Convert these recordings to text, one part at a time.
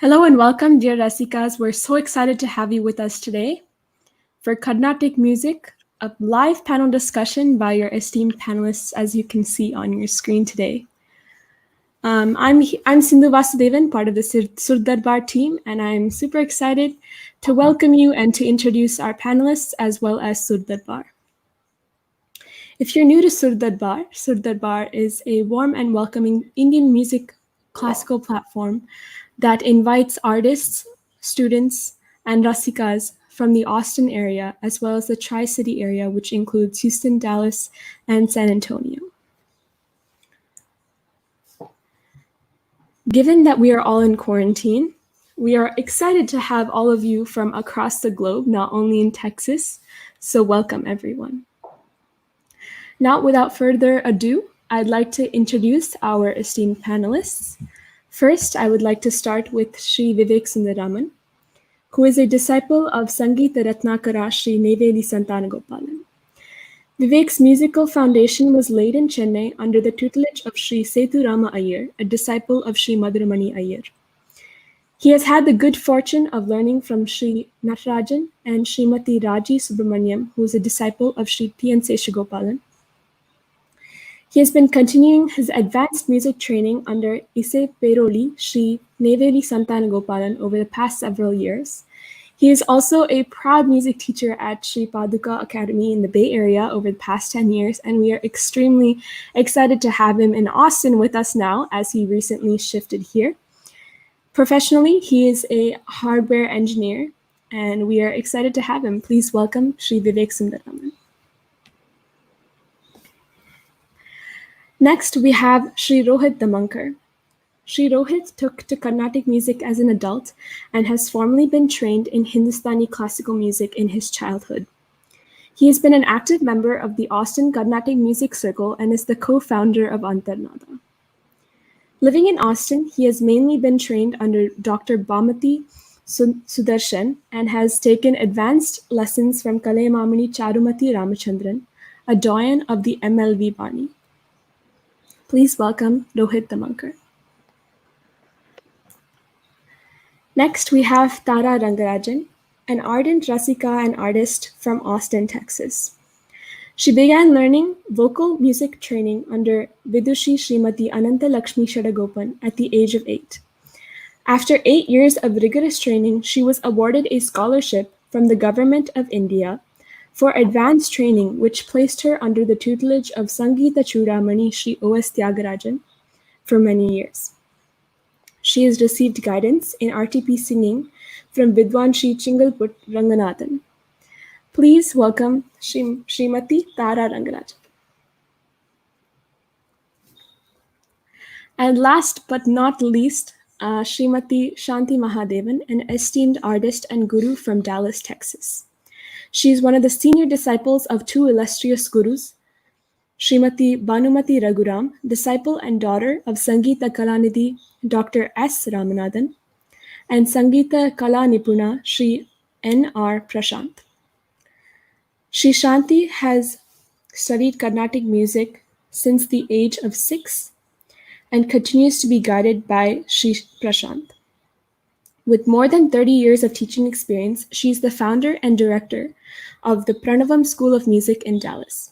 Hello and welcome, dear Rasikas. We're so excited to have you with us today for Carnatic Music, a live panel discussion by your esteemed panelists, as you can see on your screen today. I'm Sindhu Vasudevan, part of the Sur Darbar team, and I'm super excited to welcome you and to introduce our panelists as well as Sur Darbar. If you're new to Sur Darbar is a warm and welcoming Indian music classical platform that invites artists, students, and Rasikas from the Austin area, as well as the Tri-City area, which includes Houston, Dallas, and San Antonio. Given that we are all in quarantine, we are excited to have all of you from across the globe, not only in Texas, so welcome everyone. Now, without further ado, I'd like to introduce our esteemed panelists. First, I would like to start with Sri Vivek Sundaraman, who is a disciple of Sangeeta Ratnakara Sri Neveli Santanagopalan. Vivek's musical foundation was laid in Chennai under the tutelage of Sri Sethu Rama Iyer, a disciple of Sri Maduramani Iyer. He has had the good fortune of learning from Sri Natarajan and Srimati Raji Subramaniam, who is a disciple of Sri T.N. Seshagopalan. He has been continuing his advanced music training under Ise Peroli Sri Neveli Santanagopalan over the past several years. He is also a proud music teacher at Sri Paduka Academy in the Bay Area over the past 10 years, and we are extremely excited to have him in Austin with us now as he recently shifted here. Professionally, he is a hardware engineer, and we are excited to have him. Please welcome Sri Vivek Sundaraman. Next, we have Sri Rohit Damankar. Sri Rohit took to Carnatic music as an adult and has formerly been trained in Hindustani classical music in his childhood. He has been an active member of the Austin Carnatic Music Circle and is the co-founder of Antarnada. Living in Austin, he has mainly been trained under Dr. Bhamati Sudarshan and has taken advanced lessons from Kalaimamani Charumati Ramachandran, a doyen of the MLV Bani. Please welcome Rohit Damankar. Next, we have Tara Rangarajan, an ardent Rasika and artist from Austin, Texas. She began learning vocal music training under Vidushi Srimati Ananta Lakshmi Shadagopan at the age of 8. After 8 years of rigorous training, she was awarded a scholarship from the Government of India for advanced training, which placed her under the tutelage of Sangeeta Chudamani Sri O.S. Tyagarajan for many years. She has received guidance in RTP singing from Vidwan Sri Chingalput Ranganathan. Please welcome Srimati Tara Rangarajan. And last but not least, Srimati Shanti Mahadevan, an esteemed artist and guru from Dallas, Texas. She is one of the senior disciples of two illustrious gurus, Srimati Bhanumati Raghuram, disciple and daughter of Sangeeta Kalanidhi Dr. S. Ramanathan, and Sangeeta Kala Nipuna Sri N.R. Prashant. Sri Shanti has studied Carnatic music since the age of 6 and continues to be guided by Sri Prashant. With more than 30 years of teaching experience, she is the founder and director of the Pranavam School of Music in Dallas.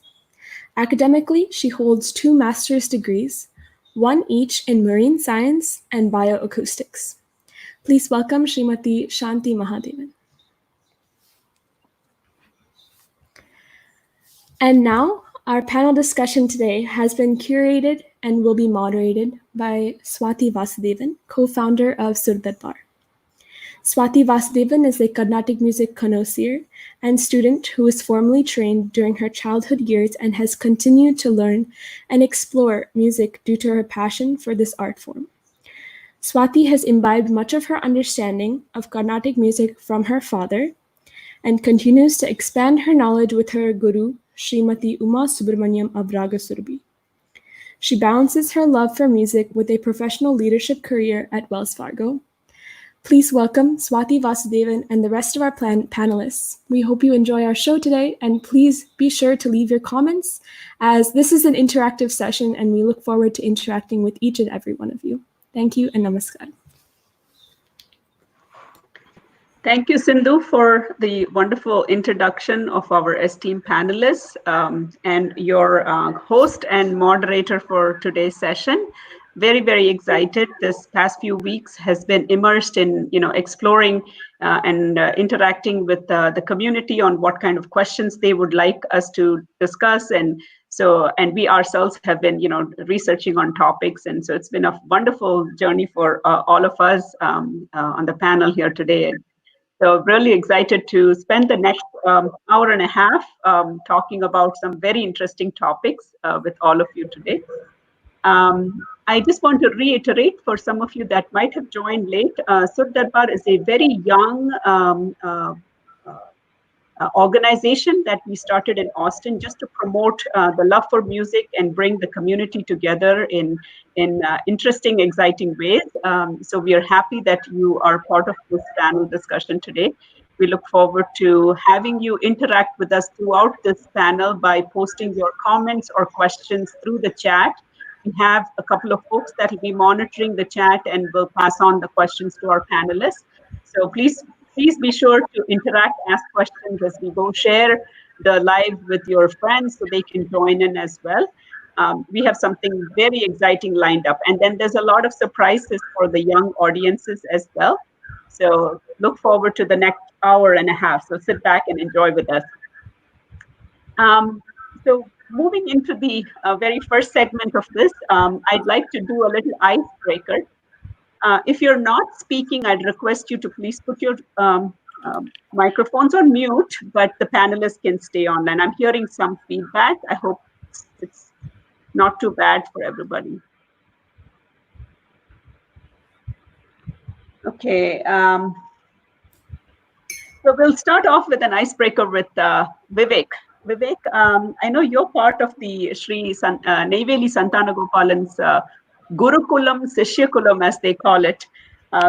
Academically, she holds 2 master's degrees, one each in marine science and bioacoustics. Please welcome Srimati Shanti Mahadevan. And now, our panel discussion today has been curated and will be moderated by Swati Vasudevan, co-founder of Sur Darbar. Swati Vasudevan is a Carnatic music connoisseur and student who was formally trained during her childhood years and has continued to learn and explore music due to her passion for this art form. Swati has imbibed much of her understanding of Carnatic music from her father and continues to expand her knowledge with her guru, Srimati Uma Subramaniam of Raga Surabhi. She balances her love for music with a professional leadership career at Wells Fargo. Please welcome Swati Vasudevan and the rest of our panelists. We hope you enjoy our show today, and please be sure to leave your comments, as this is an interactive session and we look forward to interacting with each and every one of you. Thank you and namaskar. Thank you, Sindhu, for the wonderful introduction of our esteemed panelists and your host and moderator for today's session. Very, very excited. This past few weeks has been immersed in, exploring and interacting with the community on what kind of questions they would like us to discuss. And we ourselves have been, researching on topics. And so it's been a wonderful journey for all of us on the panel here today. So really excited to spend the next hour and a half talking about some very interesting topics with all of you today. I just want to reiterate for some of you that might have joined late, Sur Darbar is a very young organization that we started in Austin just to promote the love for music and bring the community together in interesting, exciting ways. So we are happy that you are part of this panel discussion today. We look forward to having you interact with us throughout this panel by posting your comments or questions through the chat. We have a couple of folks that will be monitoring the chat and will pass on the questions to our panelists. So please be sure to interact, ask questions as we go, share the live with your friends so they can join in as well. We have something very exciting lined up. And then there's a lot of surprises for the young audiences as well. So look forward to the next hour and a half. So sit back and enjoy with us. So moving into the very first segment of this, I'd like to do a little icebreaker. If you're not speaking, I'd request you to please put your microphones on mute, but the panelists can stay online. I'm hearing some feedback. I hope it's not too bad for everybody. Okay. So we'll start off with an icebreaker with Vivek. Vivek, I know you're part of the Sri Neyveli Santanagopalan's Gurukulam, Sishyakulam, as they call it.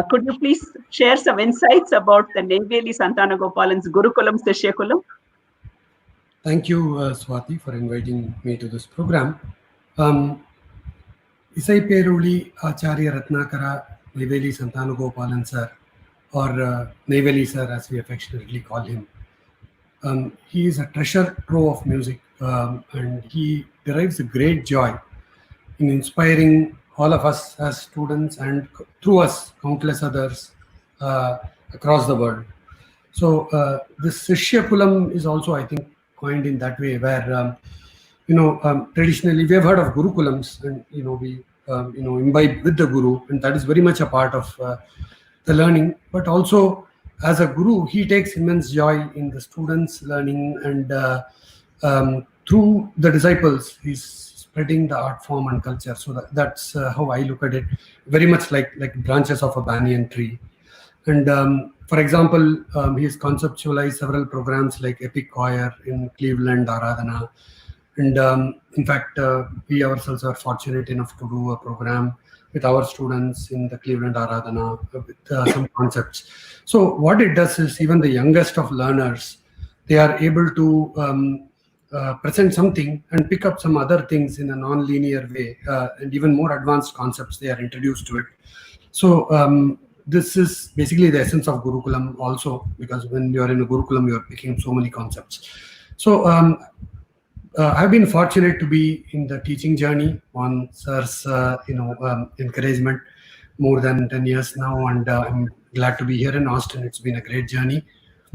Could you please share some insights about the Neyveli Santanagopalan's Gurukulam, Sishyakulam? Thank you, Swati, for inviting me to this program. Isai Peruli Acharya Ratnakara Neyveli Santanagopalan sir, or Neyveli sir as we affectionately call him. He is a treasure trove of music and he derives a great joy in inspiring all of us as students and through us countless others across the world. So this Sishyakulam is also, I think, coined in that way where traditionally we have heard of Gurukulams and we imbibe with the Guru, and that is very much a part of the learning. But also as a Guru, he takes immense joy in the students' learning, and through the disciples, he's spreading the art form and culture. So that's how I look at it. Very much like branches of a banyan tree. And for example, he has conceptualized several programs like Epic Choir in Cleveland, Aradhana. And in fact, we ourselves are fortunate enough to do a program with our students in the Cleveland Aradhana with some concepts. So what it does is even the youngest of learners, they are able to present something and pick up some other things in a non-linear way, and even more advanced concepts, they are introduced to it. So this is basically the essence of Gurukulam also, because when you are in a Gurukulam, you are picking so many concepts. So I've been fortunate to be in the teaching journey on Sir's encouragement more than 10 years now, and I'm glad to be here in Austin. It's been a great journey.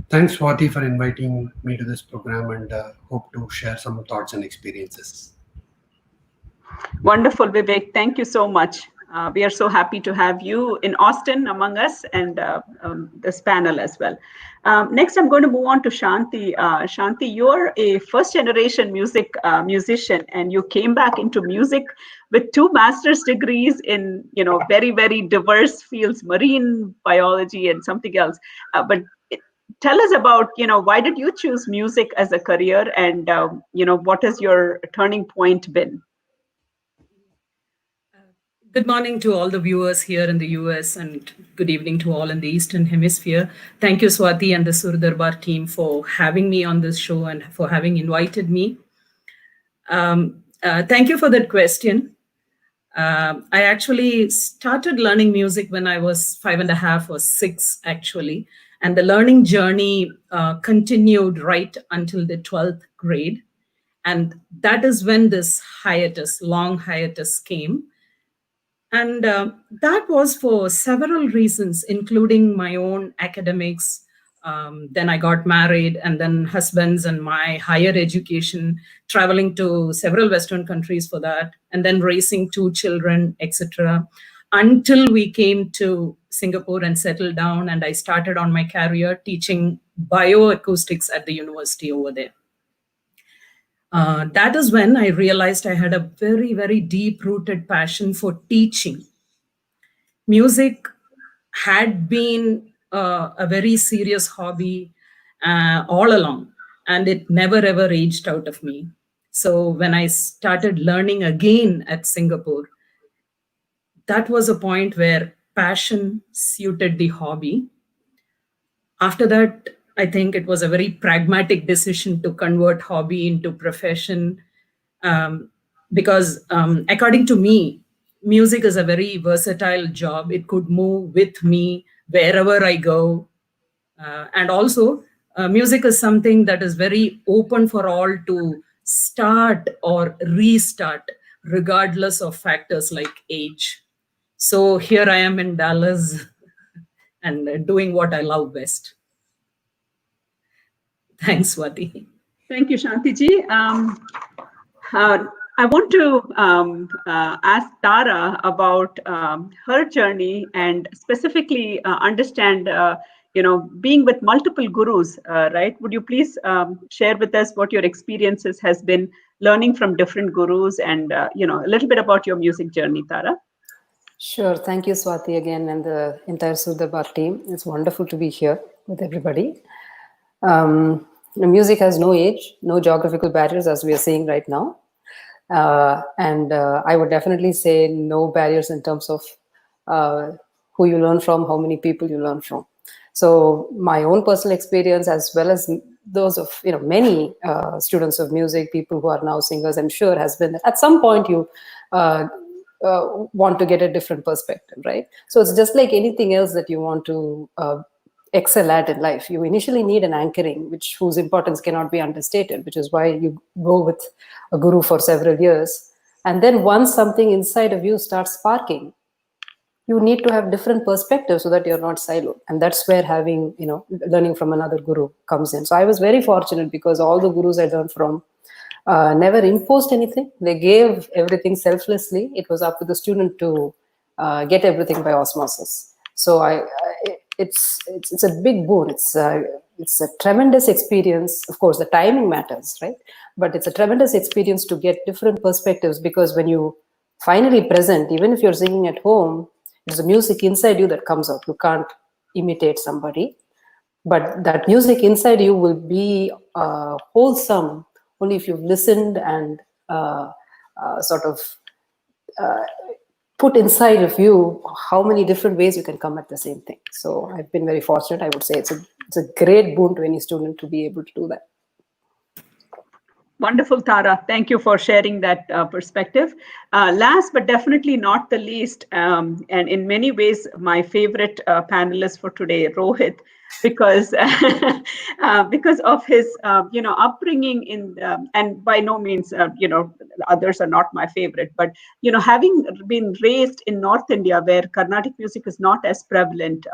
Thanks, Swati, for inviting me to this program, and hope to share some thoughts and experiences. Wonderful, Vivek. Thank you so much. We are so happy to have you in Austin among us and this panel as well. Next, I'm going to move on to Shanti. Shanti, you're a first-generation musician, and you came back into music with 2 master's degrees in very, very diverse fields, marine biology and something else. But tell us about why did you choose music as a career, and what has your turning point been? Good morning to all the viewers here in the US, and good evening to all in the Eastern Hemisphere. Thank you, Swati and the Sur Darbar team, for having me on this show and for having invited me. Thank you for that question. I actually started learning music when I was 5.5 or 6, actually. And the learning journey continued right until the 12th grade. And that is when this long hiatus came. And that was for several reasons, including my own academics. Then I got married, and then husbands and my higher education, traveling to several Western countries for that, and then raising 2 children, etc. Until we came to Singapore and settled down, and I started on my career teaching bioacoustics at the university over there. That is when I realized I had a very, very deep-rooted passion for teaching. Music had been a very serious hobby all along, and it never ever aged out of me. So when I started learning again at Singapore, that was a point where passion suited the hobby. After that, I think it was a very pragmatic decision to convert hobby into profession, because according to me, music is a very versatile job. It could move with me wherever I go. And also, music is something that is very open for all to start or restart, regardless of factors like age. So here I am in Dallas and doing what I love best. Thanks, Swati. Thank you, Shantiji. I want to ask Tara about her journey and specifically understand, being with multiple gurus, right? Would you please share with us what your experiences has been learning from different gurus and, a little bit about your music journey, Tara? Sure. Thank you, Swati, again, and the entire Surdarbar team. It's wonderful to be here with everybody. Music has no age, no geographical barriers, as we are seeing right now. And I would definitely say no barriers in terms of who you learn from, how many people you learn from. So my own personal experience, as well as those of many students of music, people who are now singers, I'm sure, has been at some point you want to get a different perspective, right? So it's just like anything else that you want to excel at in life. You initially need an anchoring, whose importance cannot be understated, which is why you go with a guru for several years. And then once something inside of you starts sparking, you need to have different perspectives so that you're not siloed. And that's where having, learning from another guru comes in. So I was very fortunate because all the gurus I learned from never imposed anything. They gave everything selflessly. It was up to the student to get everything by osmosis. So it's a big boon. It's a tremendous experience. Of course, the timing matters, right? But it's a tremendous experience to get different perspectives, because when you finally present, even if you're singing at home, it's the music inside you that comes out. You can't imitate somebody, but that music inside you will be wholesome only if you've listened and put inside of you how many different ways you can come at the same thing. So I've been very fortunate. I would say it's a great boon to any student to be able to do that. Wonderful, Tara. Thank you for sharing that perspective. Last but definitely not the least, and in many ways my favorite panelist for today, Rohit, because of his upbringing in and by no means others are not my favorite, but having been raised in North India where Carnatic music is not as prevalent.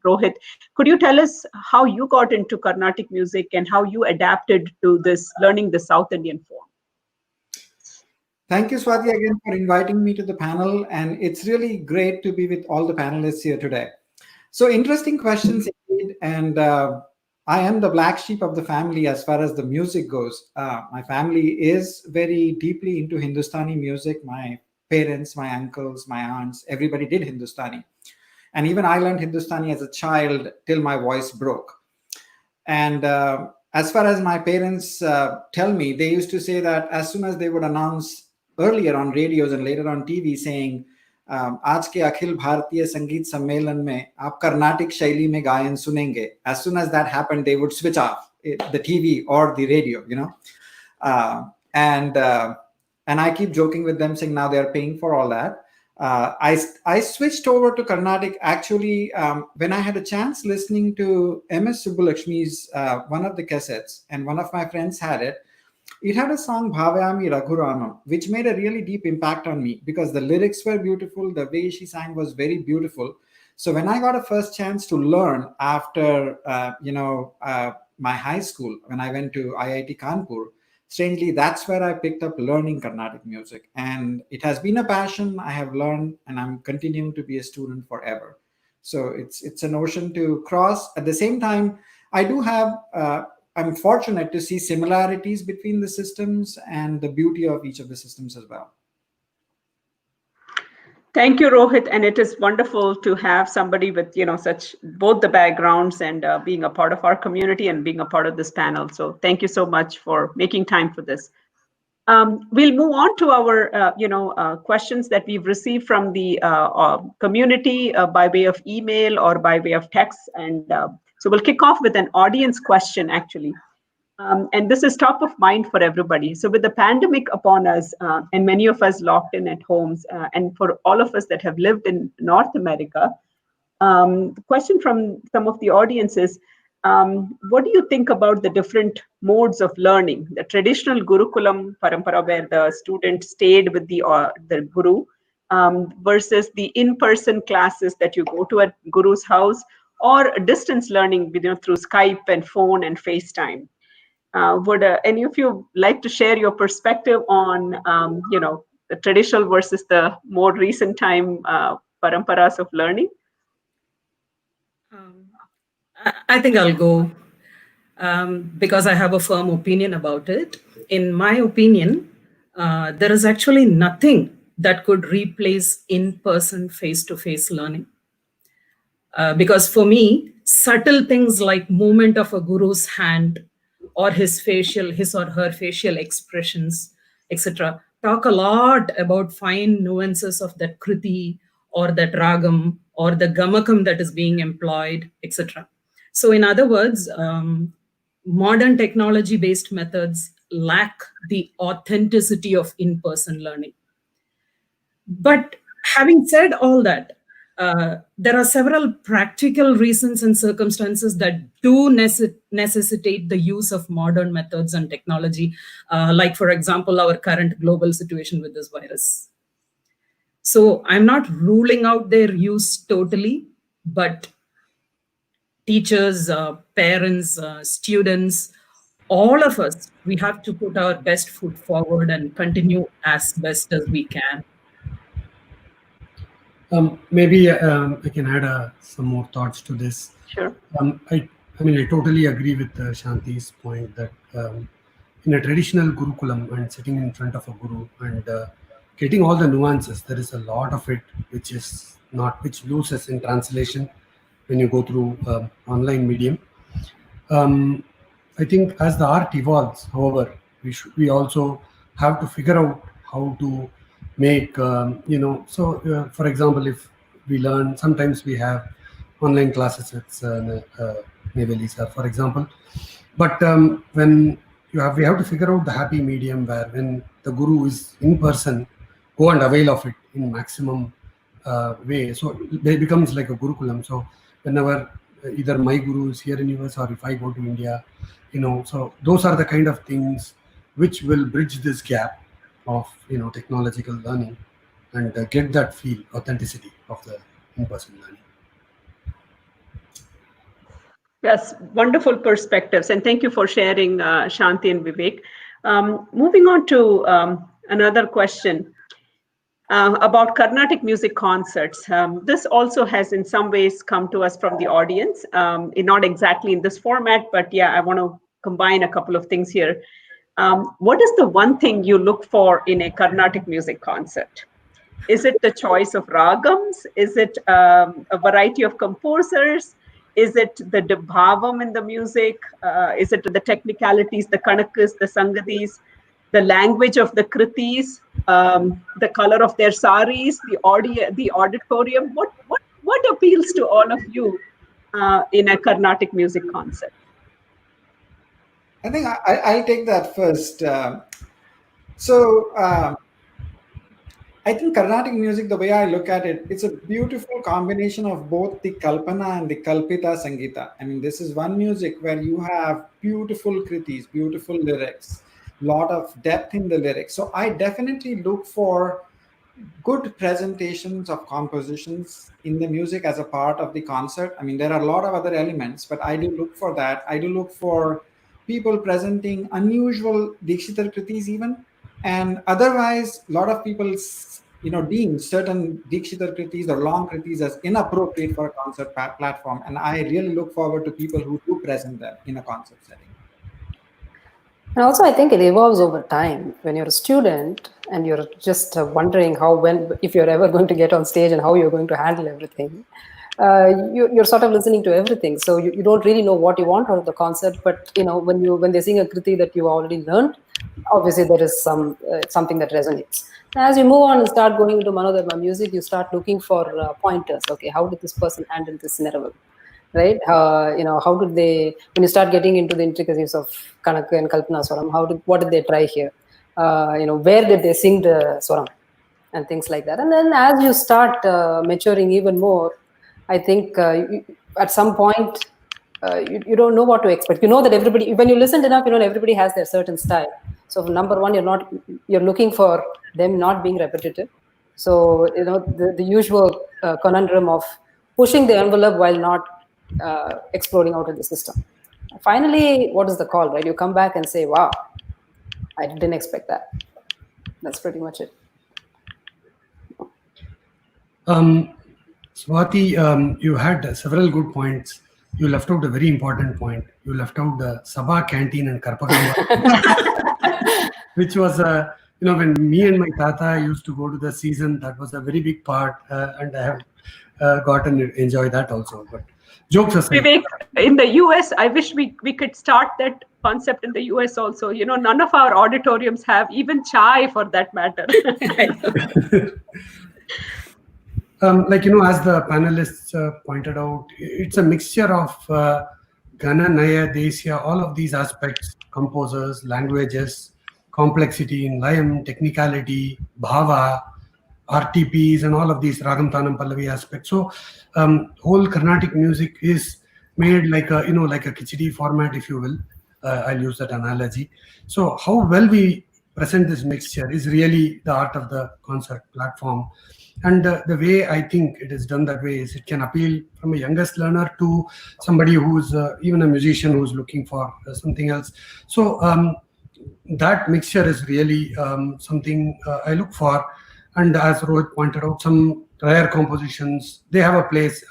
Rohit, could you tell us how you got into Carnatic music and how you adapted to this, learning the South Indian form? Thank you, Swati, again for inviting me to the panel. And it's really great to be with all the panelists here today. So interesting questions indeed. And I am the black sheep of the family as far as the music goes. My family is very deeply into Hindustani music. My parents, my uncles, my aunts, everybody did Hindustani. And even I learned Hindustani as a child till my voice broke. And as far as my parents tell me, they used to say that as soon as they would announce earlier on radios and later on TV saying, आज के अखिल भारतीय संगीत सम्मेलन में आप Carnatic शैली में गायन सुनेंगे. As soon as that happened, they would switch off the TV or the radio, and I keep joking with them saying now they are paying for all that. I switched over to Carnatic actually when I had a chance listening to MS Subbulakshmi's one of the cassettes, and one of my friends had it. It had a song Bhavayami Raghuranam, which made a really deep impact on me because the lyrics were beautiful. The way she sang was very beautiful. So when I got a first chance to learn after, my high school, when I went to IIT Kanpur, strangely, that's where I picked up learning Carnatic music. And it has been a passion I have learned, and I'm continuing to be a student forever. So it's an ocean to cross. At the same time, I do have I'm fortunate to see similarities between the systems and the beauty of each of the systems as well. Thank you, Rohit, and it is wonderful to have somebody with such both the backgrounds and being a part of our community and being a part of this panel. So thank you so much for making time for this. We'll move on to our questions that we've received from the community by way of email or by way of text, and so we'll kick off with an audience question actually. And this is top of mind for everybody. So with the pandemic upon us and many of us locked in at homes, and for all of us that have lived in North America, the question from some of the audience is, what do you think about the different modes of learning? The traditional Gurukulam Parampara, where the student stayed with the Guru, versus the in-person classes that you go to at Guru's house, or distance learning through Skype and phone and FaceTime. Would any of you like to share your perspective on, the traditional versus the more recent time paramparas of learning? I think I'll go because I have a firm opinion about it. In my opinion, there is actually nothing that could replace in-person, face-to-face learning. Because for me, subtle things like movement of a guru's hand or his or her facial expressions, etc., talk a lot about fine nuances of that kriti or that ragam or the gamakam that is being employed, etc. So in other words, modern technology-based methods lack the authenticity of in-person learning. But having said all that, there are several practical reasons and circumstances that do necessitate the use of modern methods and technology, like, for example, our current global situation with this virus. So I'm not ruling out their use totally, but teachers, parents, students, all of us, we have to put our best foot forward and continue as best as we can. Maybe I can add some more thoughts to this. Sure. I totally agree with Shanti's point that in a traditional Gurukulam and sitting in front of a Guru and getting all the nuances, there is a lot of it which loses in translation when you go through online medium. I think as the art evolves, however, we also have to figure out how to make, for example, if we learn, sometimes we have online classes with Niveli sir, for example. But when we have to figure out the happy medium where when the Guru is in person, go and avail of it in maximum way. So it becomes like a Gurukulam. So whenever either my Guru is here in US or if I go to India, so those are the kind of things which will bridge this gap of technological learning and get that authenticity of the in-person learning. Yes, wonderful perspectives, and thank you for sharing, Shanti and Vivek. Moving on to another question about Carnatic music concerts. This also has in some ways come to us from the audience, not exactly in this format, but yeah, I want to combine a couple of things here. What is the one thing you look for in a Carnatic music concert? Is it the choice of ragams? Is it a variety of composers? Is it the bhavam in the music? Is it the technicalities, the kanakas, the sangadis, the language of the kritis, the color of their saris, the auditorium? What appeals to all of you in a Carnatic music concert? I think I'll take that first. I I think Carnatic music, the way I look at it, it's a beautiful combination of both the Kalpana and the Kalpita Sangita. I mean, this is one music where you have beautiful kritis, beautiful lyrics, lot of depth in the lyrics. So I definitely look for good presentations of compositions in the music as a part of the concert. I mean, there are a lot of other elements, but I do look for that. I do look for people presenting unusual Dikshitar kritis even. And otherwise, a lot of people, deem certain Dikshitar kritis or long kritis as inappropriate for a concert platform. And I really look forward to people who do present them in a concert setting. And also, I think it evolves over time. When you're a student and you're just wondering if you're ever going to get on stage and how you're going to handle everything, you're sort of listening to everything. So you don't really know what you want out of the concert. But when they sing a kriti that you've already learned, obviously there is something that resonates. As you move on and start going into Manodharma music, you start looking for pointers. Okay, how did this person handle this interval? Right? How did they, when you start getting into the intricacies of Kanaka and Kalpana Swaram, what did they try here? Where did they sing the Swaram? And things like that. And then as you start maturing even more, I think at some point, you don't know what to expect. You know that everybody, when you listen enough, everybody has their certain style. So number one, you're looking for them not being repetitive. So, the usual conundrum of pushing the envelope while not exploding out of the system. Finally, what is the call, right? You come back and say, wow, I didn't expect that. That's pretty much it. Swati, you had several good points. You left out a very important point. You left out the Sabha canteen and Karpagamba, which was, when me and my tata used to go to the season, that was a very big part, and I have gotten to enjoy that also. But jokes aside, Vivek, in the US, I wish we could start that concept in the US also. None of our auditoriums have even chai for that matter. as the panelists pointed out, it's a mixture of Gana, Naya, Desya, all of these aspects, composers, languages, complexity in layam, technicality, bhava, RTPs, and all of these Ragam, Tanam, Pallavi aspects. So whole Carnatic music is made like a khichdi format, if you will. I'll use that analogy. So how well we present this mixture is really the art of the concert platform. And the way I think it is done that way is it can appeal from a youngest learner to somebody who's even a musician who's looking for something else. So that mixture is really something I look for. And as Rohit pointed out, some rare compositions, they have a place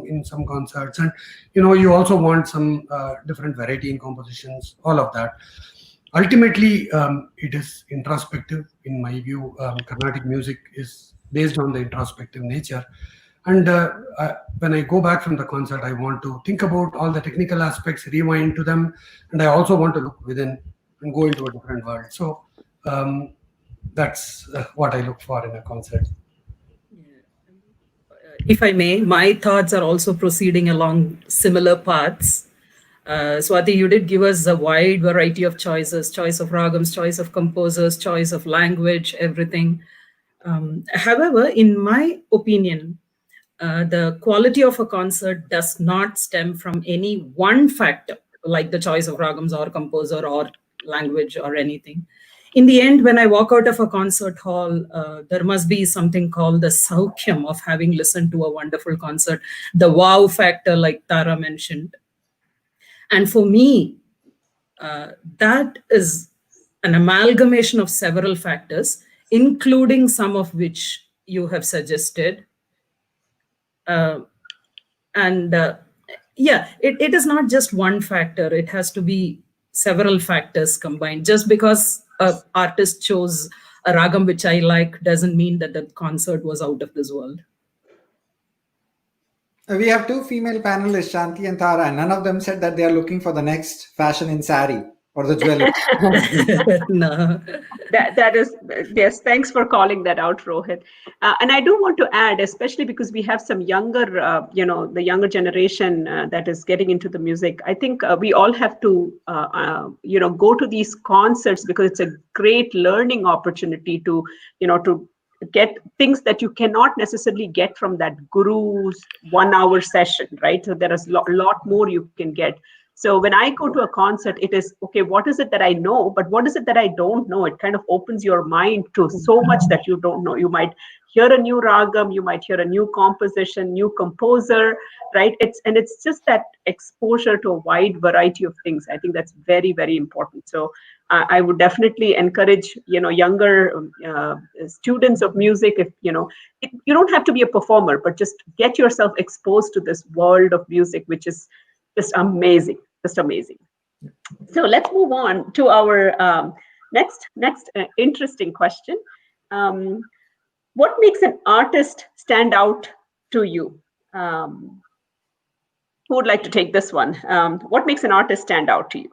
in some concerts. And, you also want some different variety in compositions, all of that. Ultimately, it is introspective. In my view, Carnatic music is based on the introspective nature. And when I go back from the concert, I want to think about all the technical aspects, rewind to them. And I also want to look within and go into a different world. So that's what I look for in a concert. If I may, my thoughts are also proceeding along similar paths. Swati, you did give us a wide variety of choices, choice of ragams, choice of composers, choice of language, everything. However, in my opinion, the quality of a concert does not stem from any one factor, like the choice of ragams or composer or language or anything. In the end, when I walk out of a concert hall, there must be something called the saukhyam of having listened to a wonderful concert, the wow factor, like Tara mentioned. And for me, that is an amalgamation of several factors, including some of which you have suggested. It is not just one factor. It has to be several factors combined. Just because an artist chose a ragam which I like doesn't mean that the concert was out of this world. We have two female panelists, Shanti and Tara, and none of them said that they are looking for the next fashion in sari or the jewelry. No. That is, yes, thanks for calling that out, Rohit. And I do want to add, especially because we have some younger, the younger generation that is getting into the music. I think we all have to, go to these concerts because it's a great learning opportunity to get things that you cannot necessarily get from that guru's 1 hour session, right? So there is a lot more you can get. So when I go to a concert, it is, okay, what is it that I know, but what is it that I don't know? It kind of opens your mind to so much that you don't know. You might hear a new ragam, you might hear a new composition, new composer, right? It's just that exposure to a wide variety of things. I think that's very, very important. So I would definitely encourage, younger students of music, if, you don't have to be a performer, but just get yourself exposed to this world of music, which is just amazing. Just amazing. So let's move on to our next interesting question. What makes an artist stand out to you? Who would like to take this one? What makes an artist stand out to you?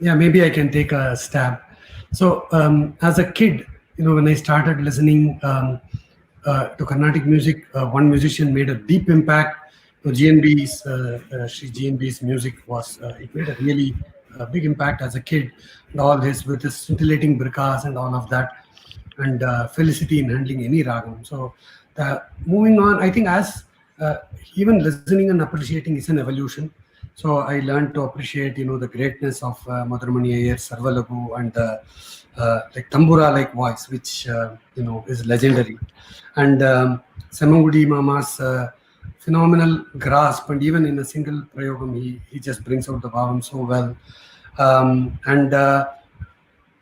Yeah, maybe I can take a stab. So as a kid, when I started listening to Carnatic music, one musician made a deep impact. GNB's Sri GNB's music was it made a really big impact as a kid, and all this with his scintillating brikas and all of that, and felicity in handling any ragam. So moving on, I think as even listening and appreciating is an evolution. So I learned to appreciate, the greatness of Madhurmani Iyer, Sarvalagu, and like tambura-like voice, which is legendary, and Semangudi Mama's phenomenal grasp, and even in a single prayogam, he just brings out the bhavam so well.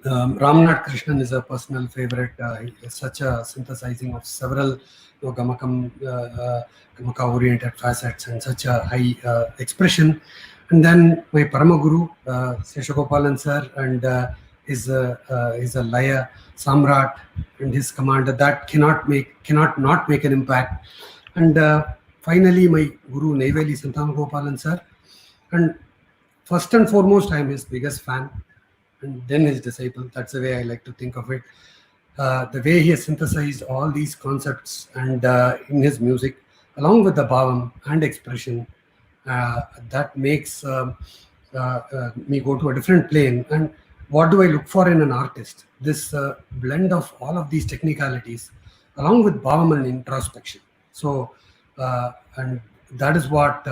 Ramnath Krishnan is a personal favorite. He is such a synthesizing of several Gamaka-oriented facets and such a high expression. And then my Paramaguru, Seshagopalan sir, and is a laya Samrat and his commander that cannot not make an impact. And finally, my Guru Neyveli Santanagopalan sir, and first and foremost, I am his biggest fan, and then his disciple. That's the way I like to think of it. The way he has synthesized all these concepts and in his music, along with the bhavam and expression, that makes me go to a different plane. And what do I look for in an artist? This blend of all of these technicalities, along with bhavam and introspection. So, and that is what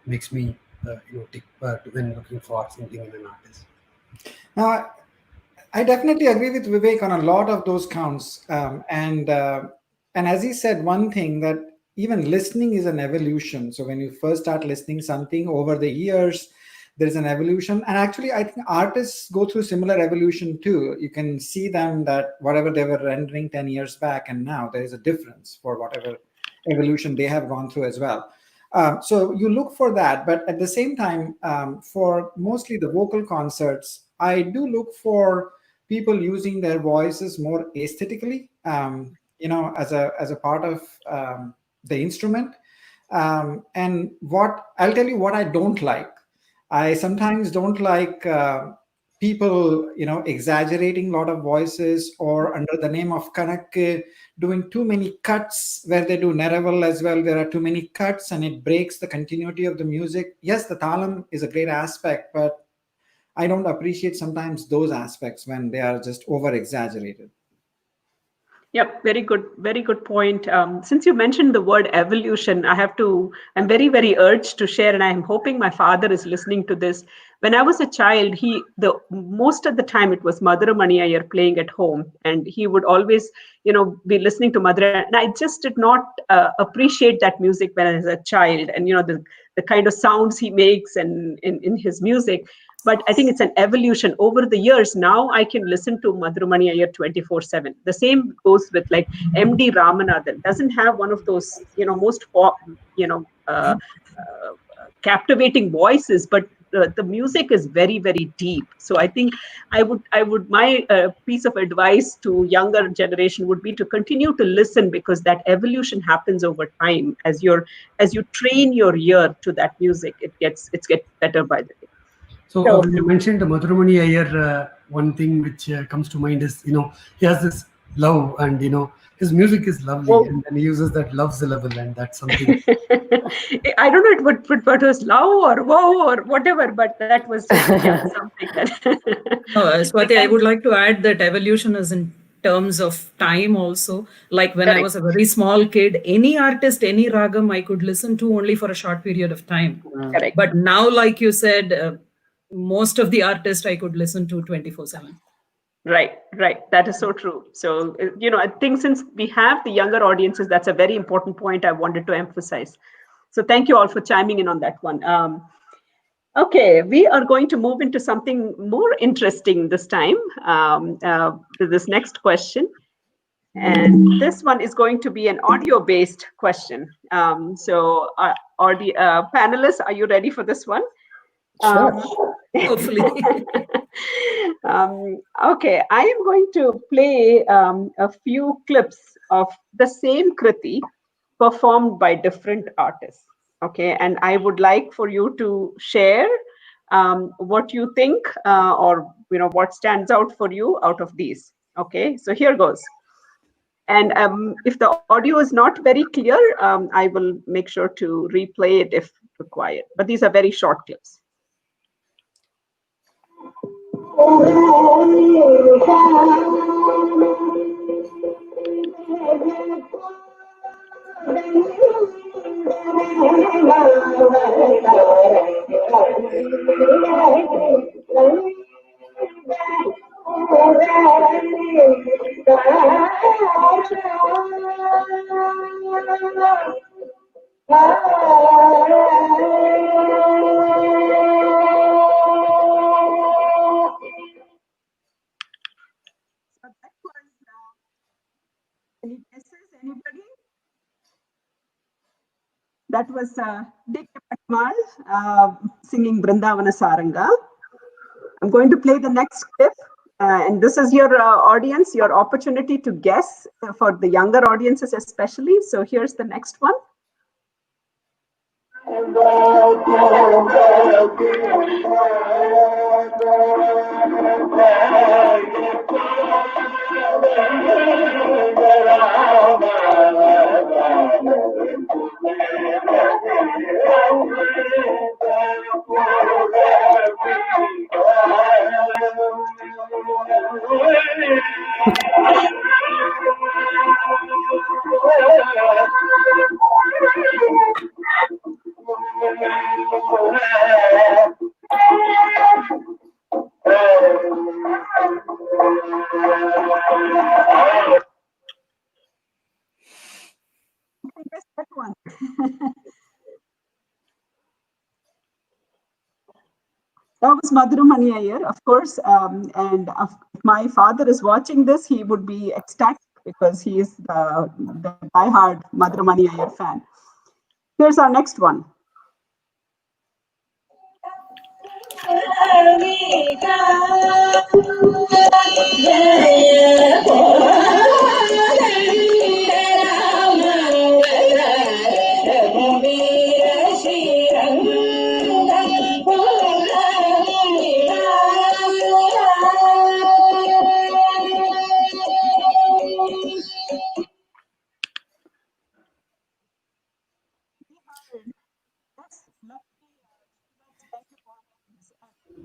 makes me tick when looking for something in an artist. Now, I definitely agree with Vivek on a lot of those counts. And as he said, one thing that even listening is an evolution. So when you first start listening something over the years, there's an evolution. And actually, I think artists go through similar evolution too. You can see them that whatever they were rendering 10 years back and now, there is a difference for whatever evolution they have gone through as well. So you look for that. But at the same time, for mostly the vocal concerts, I do look for people using their voices more aesthetically, as a part of the instrument. And I'll tell you what I don't like. I sometimes don't like people, exaggerating a lot of voices, or under the name of Kanak, doing too many cuts where they do Neraval as well. There are too many cuts and it breaks the continuity of the music. Yes, the talam is a great aspect, but I don't appreciate sometimes those aspects when they are just over exaggerated. Yep, very good point. Since you mentioned the word evolution, I'm very, very urged to share, and I'm hoping my father is listening to this. When I was a child, most of the time it was Madhurmani Iyer playing at home, and he would always, be listening to Madhura, and I just did not appreciate that music when I was a child, and the kind of sounds he makes and in his music. But I think it's an evolution over the years. Now I can listen to Madhurmani Iyer 24/7. The same goes with like M.D. Ramanathan. Doesn't have one of those, most, captivating voices, but the music is very, very deep. So I think my piece of advice to younger generation would be to continue to listen, because that evolution happens over time. As you train your ear to that music, it gets better by the day. So when you mentioned Madhurmani Iyer, one thing which comes to mind is, he has this love, and his music is lovely, Oh. and then he uses that love syllable, and that's something. I don't know what it was, love or wow or whatever, but that was just something that. Swati, I would like to add that evolution is in terms of time also. Like when I Correct. was a very small kid, any artist, any ragam I could listen to only for a short period of time. Correct. But now, like you said, most of the artists I could listen to 24/7. Right. That is so true. So, I think since we have the younger audiences, that's a very important point I wanted to emphasize. So thank you all for chiming in on that one. Okay, we are going to move into something more interesting this time. This next question. And this one is going to be an audio-based question. So, panelists, are you ready for this one? Sure. Hopefully. Okay, I am going to play a few clips of the same kriti performed by different artists. Okay, and I would like for you to share what you think or what stands out for you out of these. Okay, so here goes. And if the audio is not very clear, I will make sure to replay it if required. But these are very short clips. Any guesses? Anybody? That was Dick Patmal singing Brindavana Saranga. I'm going to play the next clip. And this is your audience, your opportunity to guess for the younger audiences especially. So here's the next one. Guess that one. That was Madhurumani Iyer, of course. And if my father is watching this, he would be ecstatic because he is the diehard Madhurumani Iyer fan. Here's our next one.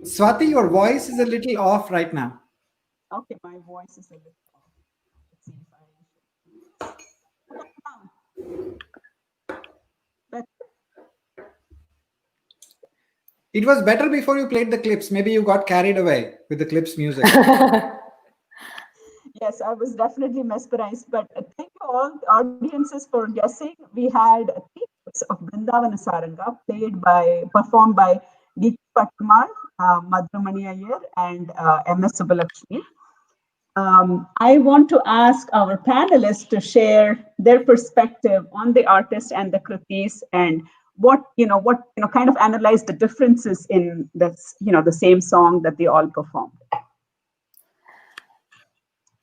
Swati, your voice is a little off right now. Okay, my voice is a little off. Let's see if It was better before you played the clips. Maybe you got carried away with the clips music. Yes, I was definitely mesmerized. But thank you all the audiences for guessing. We had 3 clips of Brindavana Saranga performed by D. Patmal, Madhurumani Iyer, and M.S. Subbulakshmi. I want to ask our panelists to share their perspective on the artist and the kritis, and what kind of analyze the differences in this, the same song that they all performed.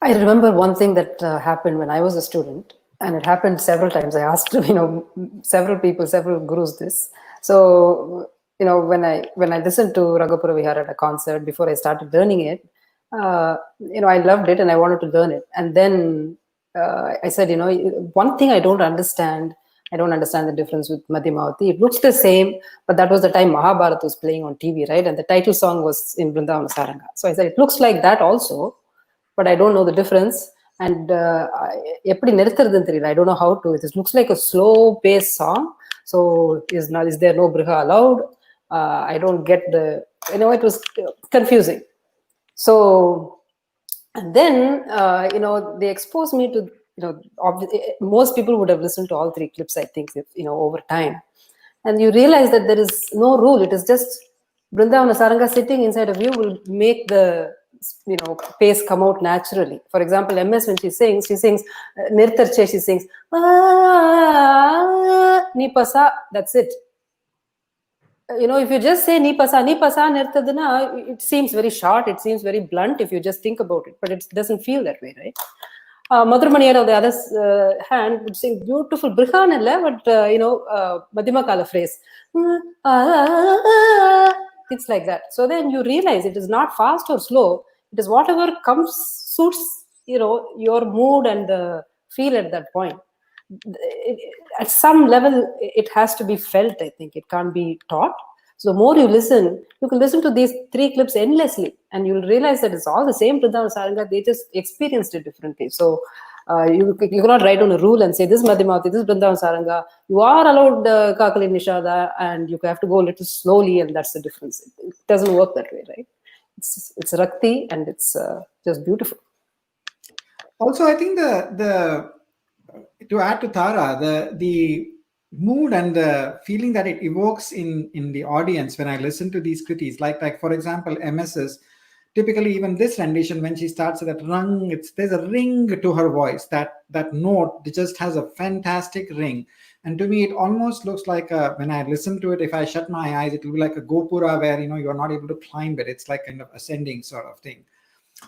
I remember one thing that happened when I was a student, and it happened several times. I asked, several people, several gurus this. So, when I listened to Ragapura Vihara at a concert before I started learning it, I loved it and I wanted to learn it. And then I said, one thing I don't understand the difference with Madhyamavati. It looks the same, but that was the time Mahabharata was playing on TV, right? And the title song was in Vrindavana Saranga. So I said, it looks like that also, but I don't know the difference. And I don't know how to. It looks like a slow paced song. So is there no briha allowed? I don't get it was confusing. So, and then, they exposed me to, most people would have listened to all 3 clips, I think, over time. And you realize that there is no rule. It is just Vrindavana Saranga sitting inside of you will make the, pace come out naturally. For example, MS, when she sings, Nirtarche, she sings, Nipasa, that's it. If you just say Nipasa nirtadana, it seems very short, it seems very blunt if you just think about it, but it doesn't feel that way, right? Madhuramaniyar, on the other hand, would sing beautiful Brihanilla, but Madhyama Kala phrase. Things like that. So then you realize it is not fast or slow, it is whatever comes, suits, your mood and the feel at that point. At some level, it has to be felt, I think. It can't be taught. So the more you listen, you can listen to these 3 clips endlessly, and you'll realize that it's all the same Vrindavana Saranga, they just experienced it differently. So you cannot write on a rule and say, this Madhyamavati, this Vrindavana Saranga. You are allowed Kakali Nishada, and you have to go a little slowly, and that's the difference. It doesn't work that way, right? It's Rakti, and it's just beautiful. Also, I think to add to Tara, the mood and the feeling that it evokes in the audience when I listen to these kritis, like for example, MS's, typically even this rendition, when she starts with that rung, there's a ring to her voice. That note just has a fantastic ring. And to me, it almost looks like when I listen to it, if I shut my eyes, it will be like a gopura where, you're not able to climb it. It's like kind of ascending sort of thing.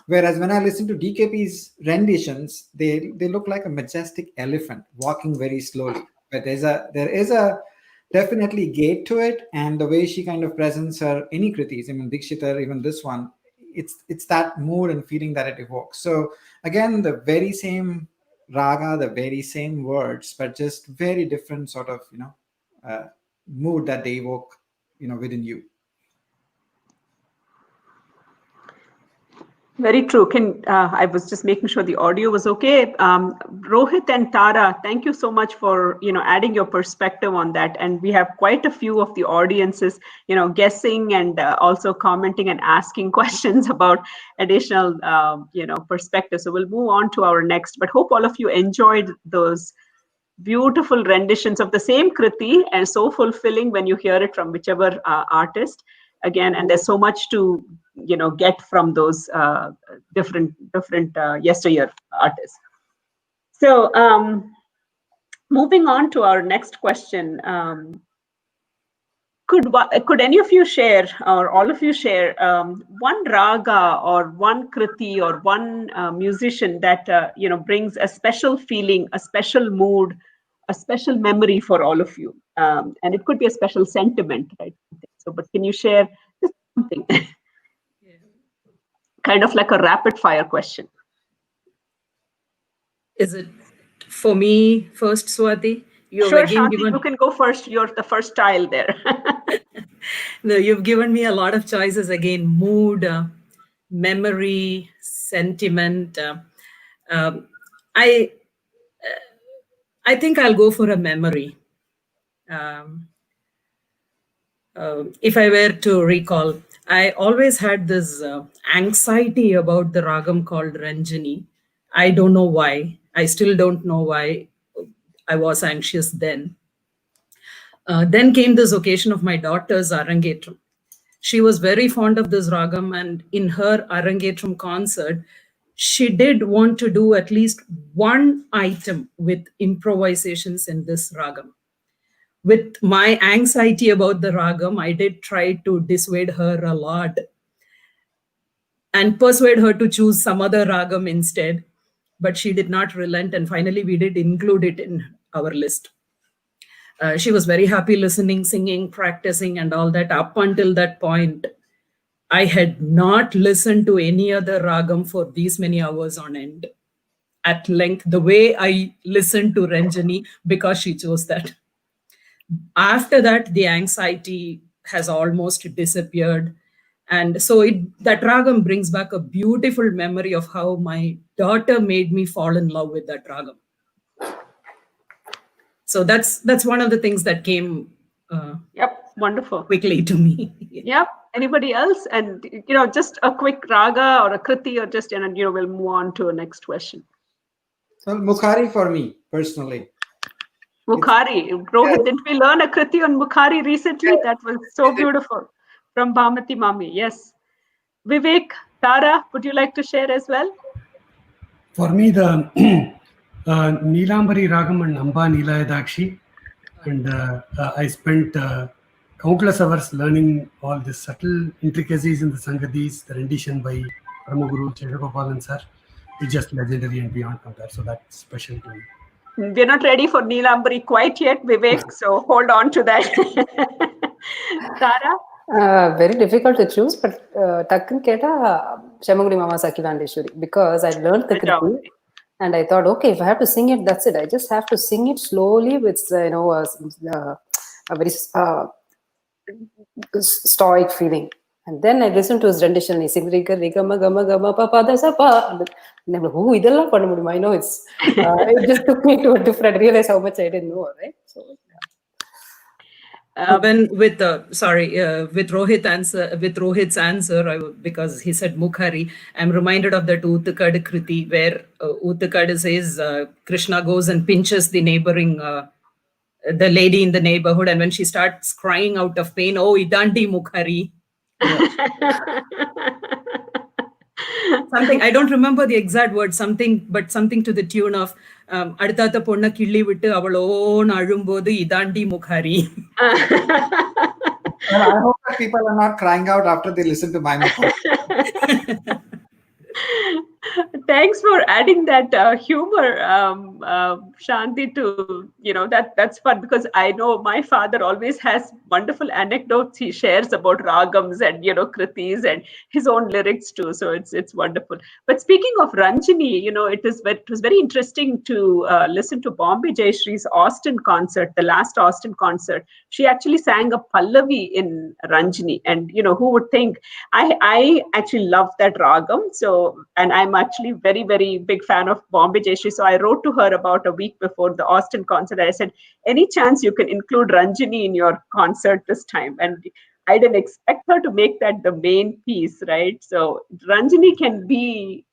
Whereas when I listen to DKP's renditions, they look like a majestic elephant walking very slowly. But there is a definitely gait to it, and the way she kind of presents her any kritis, even Dikshita, even this one, it's that mood and feeling that it evokes. So again, the very same raga, the very same words, but just very different sort of mood that they evoke within you. Very true. I was just making sure the audio was okay. Rohit and Tara, thank you so much for adding your perspective on that. And we have quite a few of the audiences, guessing and also commenting and asking questions about additional, perspectives. So we'll move on to our next. But hope all of you enjoyed those beautiful renditions of the same kriti, and so fulfilling when you hear it from whichever artist. Again, and there's so much to get from those different yesteryear artists. So moving on to our next question, could any of you share, or all of you share, one raga or one kriti or one musician that brings a special feeling, a special mood, a special memory for all of you, and it could be a special sentiment, right? So, but can you share just something? Kind of like a rapid fire question. Is it for me first, Swati? Sure, Shanti, you can go first. You're the first child there. No, you've given me a lot of choices again: mood, memory, sentiment. I think I'll go for a memory. If I were to recall, I always had this anxiety about the ragam called Ranjani. I don't know why. I still don't know why I was anxious then. Then came this occasion of my daughter's Arangetram. She was very fond of this ragam, and in her Arangetram concert, she did want to do at least one item with improvisations in this ragam. With my anxiety about the ragam, I did try to dissuade her a lot and persuade her to choose some other ragam instead, but she did not relent, and finally we did include it in our list. She was very happy listening, singing, practicing, and all that. Up until that point, I had not listened to any other ragam for these many hours on end at length, the way I listened to Ranjani, because she chose that. After that, the anxiety has almost disappeared. And so that ragam brings back a beautiful memory of how my daughter made me fall in love with that ragam. So that's one of the things that came Yep, wonderful. quickly to me. Yep. Anybody else? And just a quick raga or a kriti, or just we'll move on to a next question. Well, Mukhari for me personally. Mukhari. Rohit, didn't we learn a kriti on Mukhari recently? Yes. That was so beautiful. From Bhamati Mami. Yes. Vivek, Tara, would you like to share as well? For me, the Neelambari Ragam and Amba Neelayadakshi, and I spent countless hours learning all the subtle intricacies in the Sangadis, the rendition by Paramaguru Chegagopalan sir. It's just legendary and beyond compare. So that's special to me. We're not ready for Neelambari quite yet, Vivek, so hold on to that. Tara? Very difficult to choose, but Takkan Keta Shamaguri Mama Sakivandeshwari, because I learned the kriti and I thought, okay, if I have to sing it, that's it. I just have to sing it slowly with a very stoic feeling. And then I listened to his rendition. He sings Riga Riga Gama Gama Papa Da Sapa. And I'm like, oh, idella panna mudiyuma. I know it's. It just took me to a different. Realize how much I didn't know, right? So. With Rohit's answer, because he said Mukhari, I'm reminded of that Uttukad Kriti, where Uttukad says Krishna goes and pinches the neighboring, the lady in the neighborhood, and when she starts crying out of pain, oh, idandi Mukhari. Something, I don't remember the exact word, something to the tune of Aduthatha ponna killi vittu avalon alumbodu idandi Mukhari. Well, I hope that people are not crying out after they listen to my Mukhari. Thanks for adding that humor, Shanti, to, that's fun, because I know my father always has wonderful anecdotes he shares about ragams and, kritis and his own lyrics too. So it's wonderful. But speaking of Ranjani, it was very interesting to listen to Bombay Jayashree's Austin concert, the last Austin concert. She actually sang a Pallavi in Ranjani, and, who would think? I actually love that ragam. So, and I'm actually very, very big fan of Bombay Jayashree. So I wrote to her about a week before the Austin concert. I said, any chance you can include Ranjani in your concert this time? And I didn't expect her to make that the main piece, right? So Ranjani can be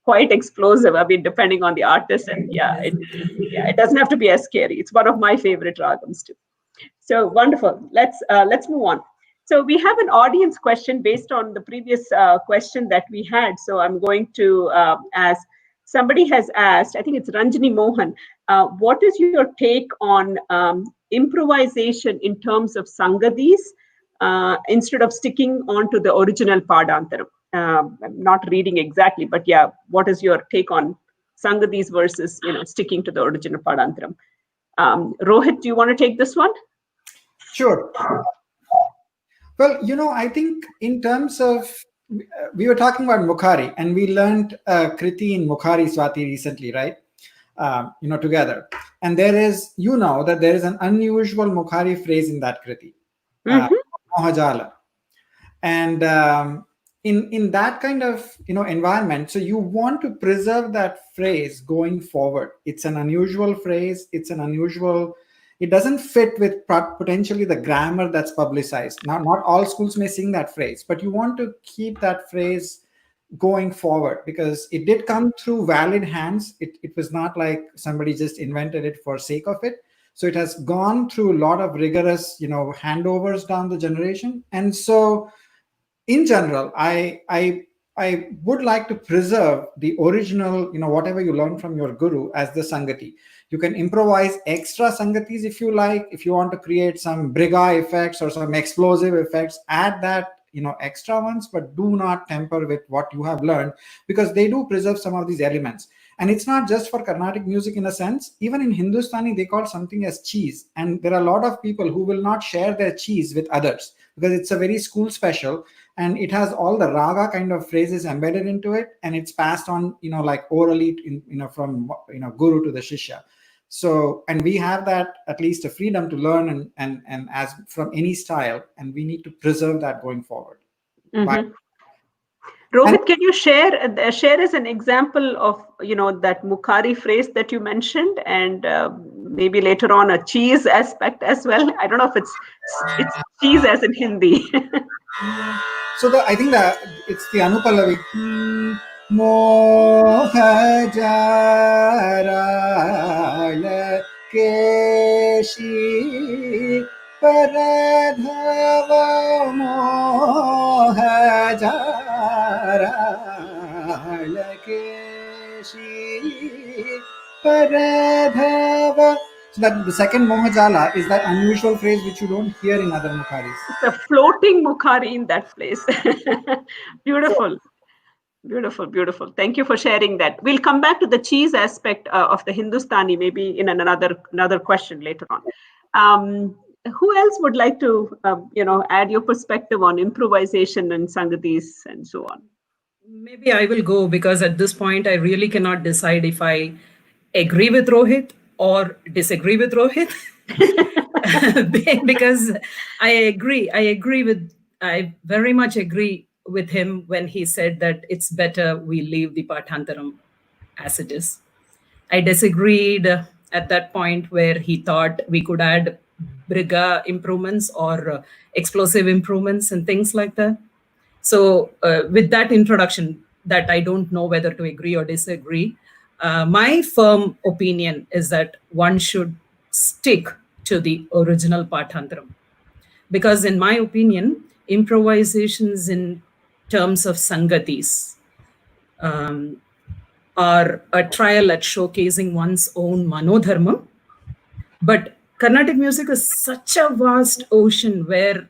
quite explosive. I mean, depending on the artist. And it doesn't have to be as scary. It's one of my favorite ragams too. So wonderful. Let's move on. So we have an audience question based on the previous question that we had. So I'm going to ask, somebody has asked, I think it's Ranjani Mohan, what is your take on improvisation in terms of Sangadis instead of sticking on to the original Padantaram? I'm not reading exactly, but yeah, what is your take on Sangadis versus, sticking to the original Padantaram? Rohit, do you want to take this one? Sure. Well, I think in terms of, we were talking about Mukhari, and we learned Kriti in Mukhari Swati recently, right? Together. And there is, that there is an unusual Mukhari phrase in that Kriti, Mohajala. And in that kind of, environment, so you want to preserve that phrase going forward. It's an unusual phrase. It doesn't fit with potentially the grammar that's publicized. Now, not all schools may sing that phrase, but you want to keep that phrase going forward because it did come through valid hands. It was not like somebody just invented it for sake of it. So it has gone through a lot of rigorous, handovers down the generation. And so in general, I would like to preserve the original, whatever you learn from your guru as the Sangati. You can improvise extra Sangatis if you like. If you want to create some briga effects or some explosive effects, add that, extra ones, but do not temper with what you have learned because they do preserve some of these elements. And it's not just for Carnatic music in a sense. Even in Hindustani, they call something as cheese. And there are a lot of people who will not share their cheese with others because it's a very school special. and it has all the raga kind of phrases embedded into it, and it's passed on, like orally, from guru to the shishya. So, and we have that at least a freedom to learn and as from any style, and we need to preserve that going forward. Mm-hmm. Rohit, can you share as an example of that Mukhari phrase that you mentioned, and maybe later on a cheese aspect as well? I don't know if it's cheese as in Hindi. So I think that it's the Anupallavi. Mohajara keshi paradhava mohajara keshi paradhava. So that the second Mohajala is that unusual phrase which you don't hear in other Mukharis. It's a floating Mukhari in that place. Beautiful. Beautiful, beautiful. Thank you for sharing that. We'll come back to the cheese aspect of the Hindustani maybe in another question later on. Who else would like to add your perspective on improvisation and sangatis and so on? Maybe I will go, because at this point I really cannot decide if I agree with Rohit or disagree with Rohit. Because I very much agree with him when he said that it's better we leave the Pathantaram as it is. I disagreed at that point where he thought we could add Briga improvements or explosive improvements and things like that. So with that introduction, that I don't know whether to agree or disagree, my firm opinion is that one should stick to the original Pathantaram. Because in my opinion, improvisations in terms of sangatis are a trial at showcasing one's own manodharma. But Carnatic music is such a vast ocean where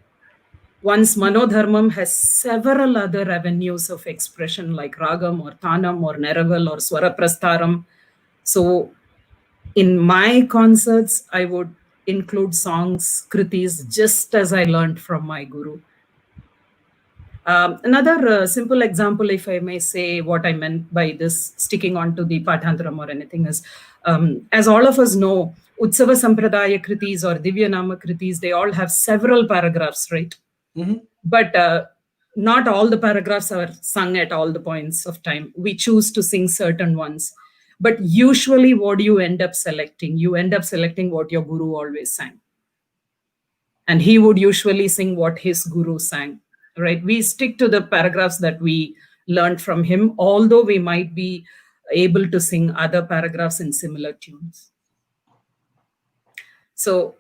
one's manodharmam has several other avenues of expression like ragam or tanam or neraval or swaraprastaram. So in my concerts, I would include songs, kritis, just as I learned from my guru. Another simple example, if I may say what I meant by this sticking on to the Pathantaram or anything is, as all of us know, Utsava Sampradaya kritis or Divyanama kritis, they all have several paragraphs, right? Mm-hmm. But not all the paragraphs are sung at all the points of time. We choose to sing certain ones. But usually what do you end up selecting? You end up selecting what your guru always sang. And he would usually sing what his guru sang, right? We stick to the paragraphs that we learned from him, although we might be able to sing other paragraphs in similar tunes. So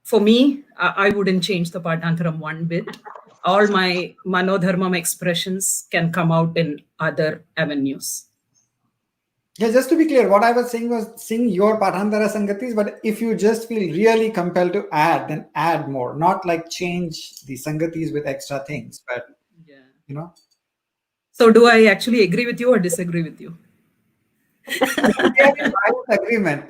for me, I wouldn't change the Pathantaram one bit. All my manodharmam expressions can come out in other avenues. Yeah, just to be clear, what I was saying was sing your Pathanthara Sangatis, but if you just feel really compelled to add, then add more. Not like change the Sangatis with extra things, but So do I actually agree with you or disagree with you? Agreement.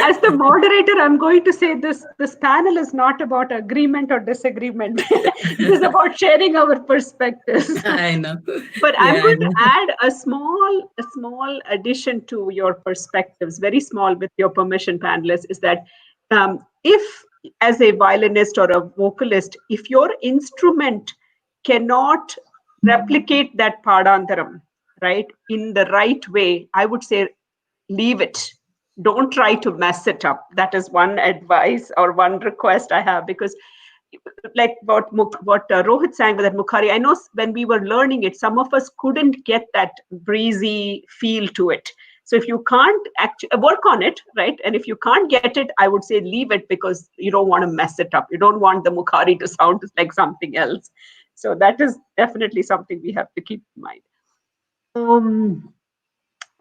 As the moderator, I'm going to say this panel is not about agreement or disagreement. It is about sharing our perspectives. I know. But I'm going to add a small addition to your perspectives, very small with your permission, panelists, is that if as a violinist or a vocalist, if your instrument cannot replicate that Padhantaram, right, in the right way, I would say leave it. Don't try to mess it up. That is one advice or one request I have, because like what Rohit sang with that Mukhari, I know when we were learning it, some of us couldn't get that breezy feel to it. So if you can't actually work on it, right? And if you can't get it, I would say leave it, because you don't want to mess it up. You don't want the Mukhari to sound like something else. So that is definitely something we have to keep in mind.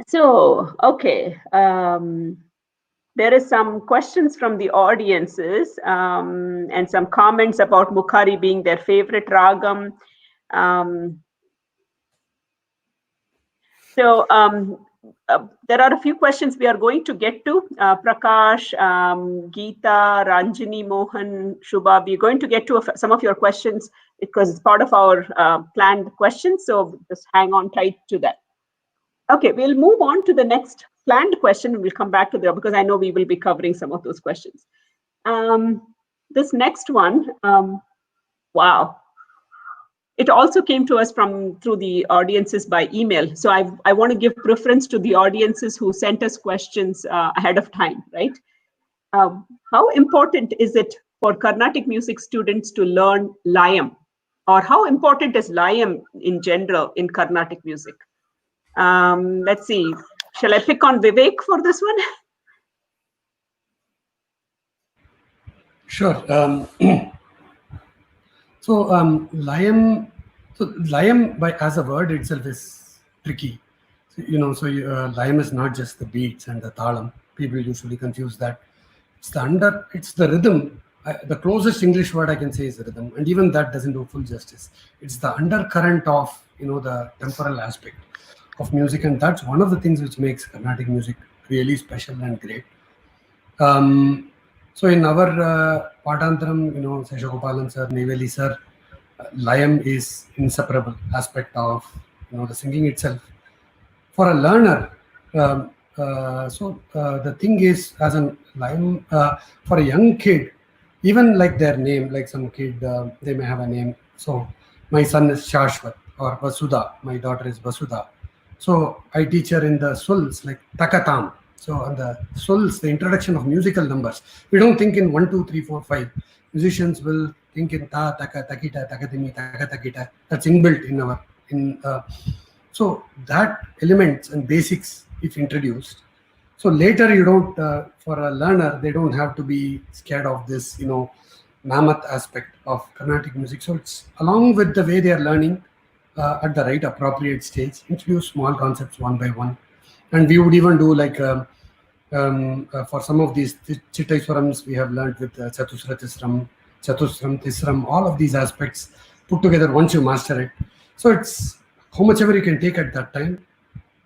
So, okay. There is some questions from the audiences and some comments about Mukhari being their favorite ragam. There are a few questions we are going to get to. Prakash, Geeta, Ranjini, Mohan, Shubha, we're going to get to some of your questions because it's part of our planned questions. So just hang on tight to that. Okay, we'll move on to the next planned question. We'll come back to that because I know we will be covering some of those questions. This next one, wow. It also came to us through the audiences by email. So I want to give preference to the audiences who sent us questions ahead of time, right? How important is it for Carnatic music students to learn layam? Or how important is layam in general in Carnatic music? Let's see. Shall I pick on Vivek for this one? Sure. Layam as a word itself is tricky. So, layam is not just the beats and the talam. People usually confuse that. It's the rhythm. The closest English word I can say is rhythm, and even that doesn't do full justice. It's the undercurrent of the temporal aspect of music, and that's one of the things which makes Carnatic music really special and great. So in our Patantaram, Seshagopalan sir, Neveli sir, layam is inseparable aspect of the singing itself. For a learner, the thing is, as a layam, for a young kid, even like their name, like some kid, they may have a name. So my son is Shashwat or Vasudha. My daughter is Vasudha. So I teach her in the suls like Takatam. So on the suls, the introduction of musical numbers, we don't think in 1, 2, 3, 4, 5. Musicians will think in ta, taka, takita, takatimi, takatakita. That's inbuilt in our so that elements and basics if introduced. So later you don't for a learner they don't have to be scared of this mammoth aspect of Carnatic music. So it's along with the way they are learning at the right appropriate stage, introduce small concepts one by one. And we would even do like for some of these Chittaiswarams we have learned with Chatusra Tisram, Tisram, all of these aspects put together once you master it. So it's how much ever you can take at that time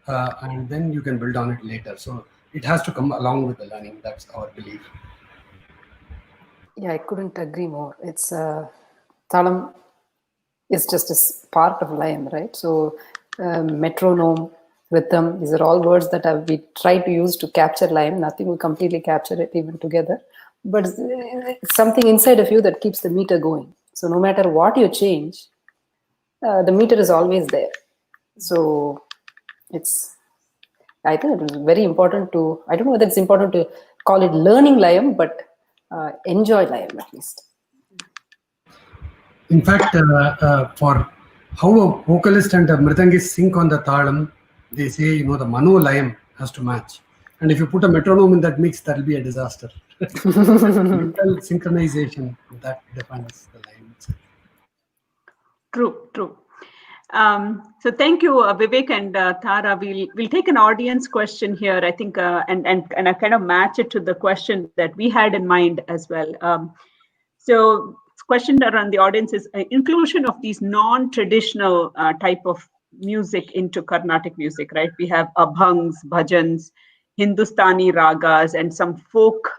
and then you can build on it later. So it has to come along with the learning. That's our belief. Yeah, I couldn't agree more. It's talam is just a part of layam, right? So metronome, rhythm, these are all words that we try to use to capture layam. Nothing will completely capture it even together, but it's something inside of you that keeps the meter going. So no matter what you change, the meter is always there. So I think it is very important to, I don't know whether it's important to call it learning layam, but enjoy layam at least. In fact, for how a vocalist and a mridangist sync on the talam, they say, the mano layam has to match. And if you put a metronome in that mix, that'll be a disaster. Synchronization, that defines the layam itself. True. So thank you, Vivek and Tara. We'll take an audience question here, I think, and I kind of match it to the question that we had in mind as well. So question around the audience is inclusion of these non-traditional type of music into Carnatic music, right? We have abhangs, bhajans, Hindustani ragas, and some folk,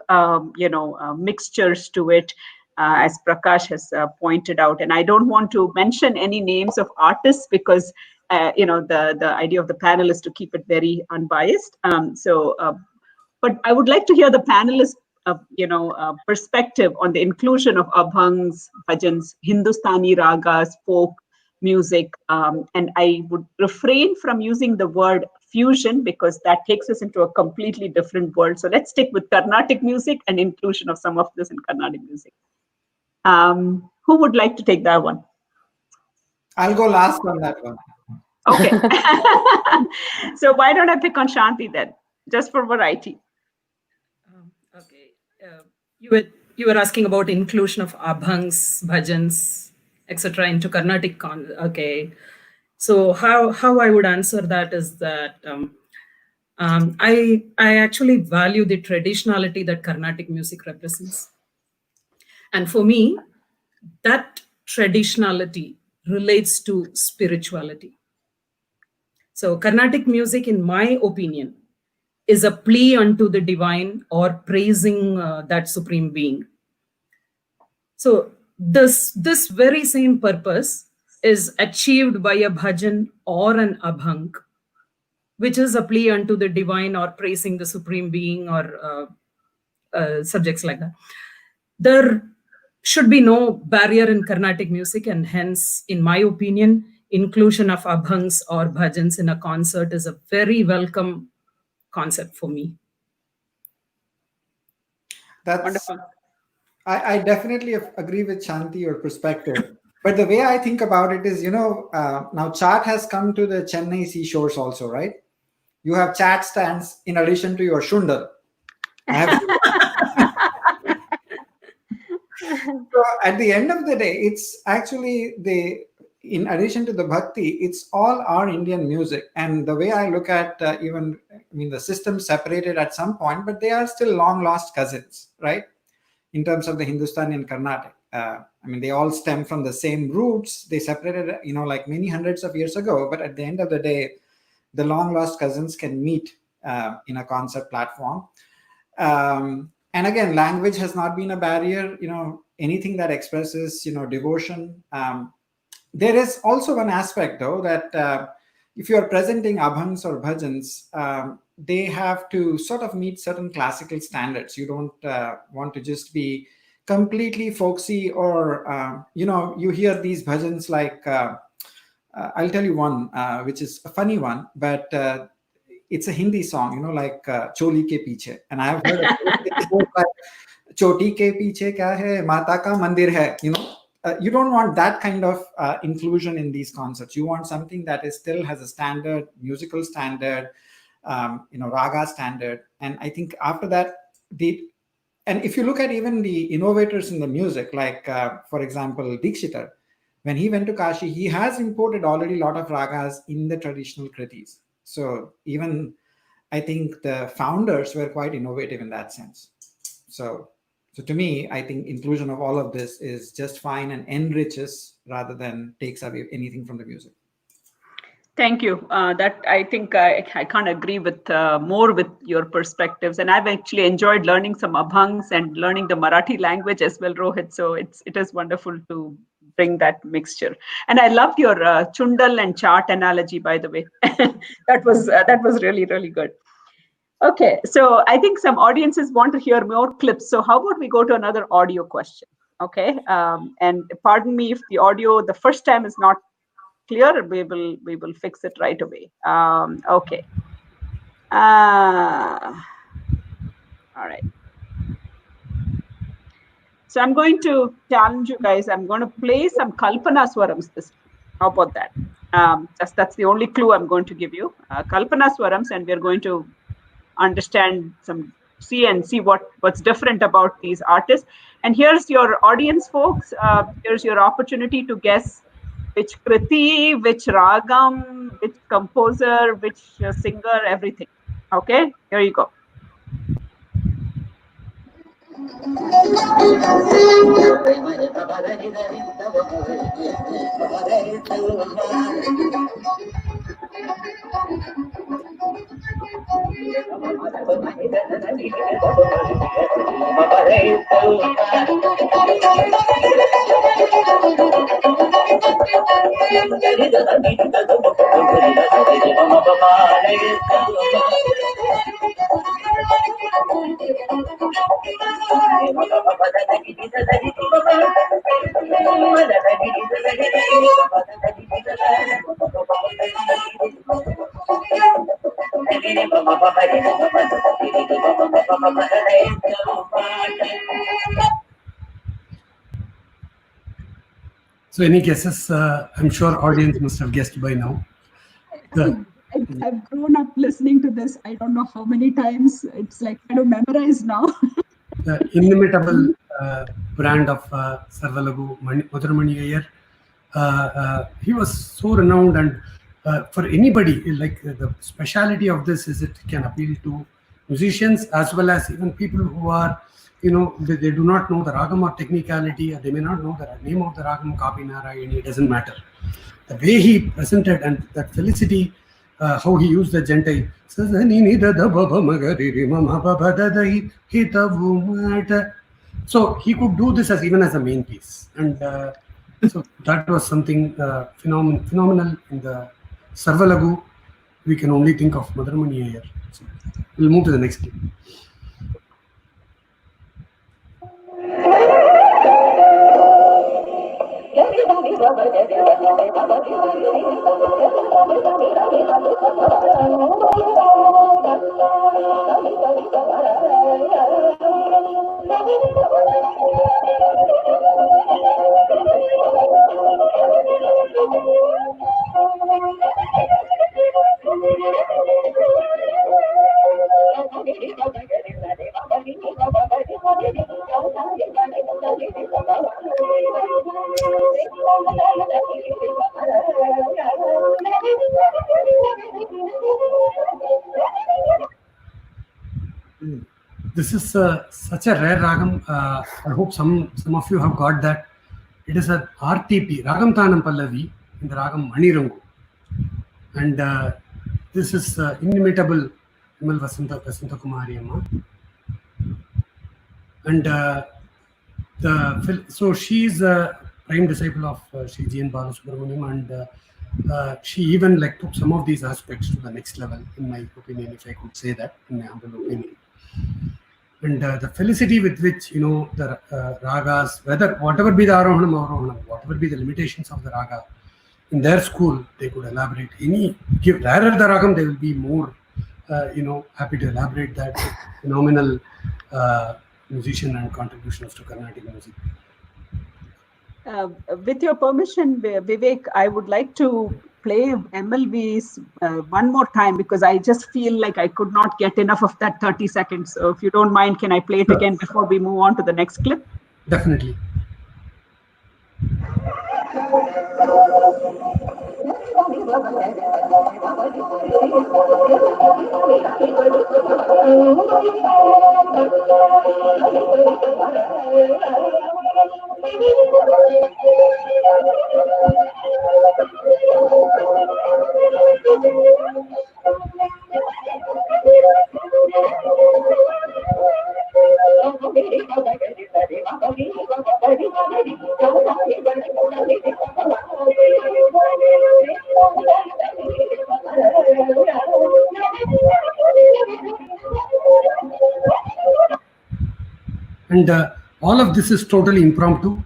mixtures to it. As Prakash has pointed out, and I don't want to mention any names of artists because the idea of the panel is to keep it very unbiased. But I would like to hear the panelists' perspective on the inclusion of abhangs, bhajans, Hindustani ragas, folk music, and I would refrain from using the word fusion because that takes us into a completely different world. So let's stick with Carnatic music and inclusion of some of this in Carnatic music. Who would like to take that one? I'll go last on that one. Okay. So why don't I pick on Shanti then, just for variety? Okay. You were asking about inclusion of abhangs, bhajans, etc. into Carnatic. Okay. So how I would answer that is that I actually value the traditionality that Carnatic music represents. And for me, that traditionality relates to spirituality. So Carnatic music, in my opinion, is a plea unto the divine or praising that supreme being. So this very same purpose is achieved by a bhajan or an abhang, which is a plea unto the divine or praising the supreme being or subjects like that. There should be no barrier in Carnatic music, and hence, in my opinion, inclusion of abhangs or bhajans in a concert is a very welcome concept for me. That's Wonderful. I definitely agree with Shanti, your perspective. But the way I think about it is, now chat has come to the Chennai seashores also, right? You have chat stands in addition to your shundal. So at the end of the day, it's actually in addition to the bhakti, it's all our Indian music. And the way I look at the system separated at some point, but they are still long lost cousins, right? In terms of the Hindustani and Carnatic. They all stem from the same roots. They separated, like many hundreds of years ago. But at the end of the day, the long lost cousins can meet in a concert platform. And again, language has not been a barrier. Anything that expresses, devotion. There is also one aspect, though, that if you are presenting abhangs or bhajans, they have to sort of meet certain classical standards. You don't want to just be completely folksy or, you hear these bhajans like, I'll tell you one, which is a funny one, but it's a Hindi song, like Choli ke Piche. And I have heard it like, Choti ke Piche kya hai, Mata ka mandir hai, you don't want that kind of inclusion in these concerts. You want something that still has a standard, musical standard, raga standard. And I think after that, and if you look at even the innovators in the music, like, for example, Dikshitar, when he went to Kashi, he has imported already a lot of ragas in the traditional kritis. So even I think the founders were quite innovative in that sense. So to me, I think inclusion of all of this is just fine and enriches rather than takes away anything from the music. Thank you. That I think I can't agree with more with your perspectives. And I've actually enjoyed learning some abhangs and learning the Marathi language as well, Rohit. So it is wonderful to bring that mixture. And I loved your chundal and chart analogy, by the way. that was really, really good. Okay, so I think some audiences want to hear more clips. So how about we go to another audio question? Okay, and pardon me if the audio the first time is not clear. We will fix it right away. Okay. All right. So I'm going to challenge you guys. I'm going to play some Kalpana Swarams this time. How about that? That's the only clue I'm going to give you. Kalpana Swarams, and we're going to understand see what's different about these artists. And here's your audience, folks. Here's your opportunity to guess which kriti, which ragam, which composer, which singer, everything. Okay, here you go. So any guesses? I'm sure audience must have guessed by now. I've grown up listening to this. I don't know how many times. It's like kind of memorized now. The inimitable brand of Sarvalagu Yesteryear. He was so renowned, and for anybody, like the speciality of this is it can appeal to musicians as well as even people who are, they do not know the ragam or technicality, or they may not know the name of the ragam, Kapi Narayani, it doesn't matter. The way he presented and that felicity, how he used the gentai. So he could do this as even as a main piece, and so that was something phenomenal in the Sarvalagu. We can only think of Madhurmani Iyer. So we'll move to the next clip. This is such a rare ragam. I hope some of you have got that. It is a RTP, Ragam Tanam Pallavi, in the ragam Manirangu. And this is inimitable Vimal Vasanta Kumari Amma. And so she is a prime disciple of Sri G. N. Balasubramaniam, and she even like took some of these aspects to the next level, in my opinion, if I could say that, in my humble opinion. And the felicity with which, the ragas, whatever be the arohanam, whatever be the limitations of the raga, in their school, they could elaborate rather the ragam, they will be more, happy to elaborate that phenomenal musician and contributions to Carnatic music. With your permission, Vivek, I would like to play MLV's one more time, because I just feel like I could not get enough of that 30 seconds. So if you don't mind, can I play it again before we move on to the next clip? Definitely. And all of this is totally impromptu.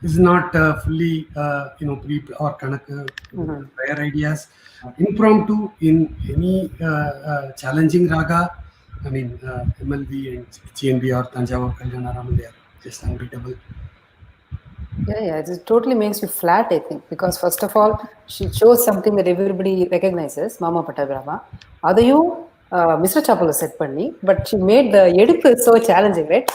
This is not fully, pre or prior ideas. Impromptu in any challenging raga. I mean, MLV and GNB or Tanjavur Kalyanaram, they are just unbeatable. Yeah, it totally makes you flat, I think, because first of all, she chose something that everybody recognizes, Mama Patabrama. Adayu, Mr. Chapalo said Panni, but she made the Edipu so challenging, right?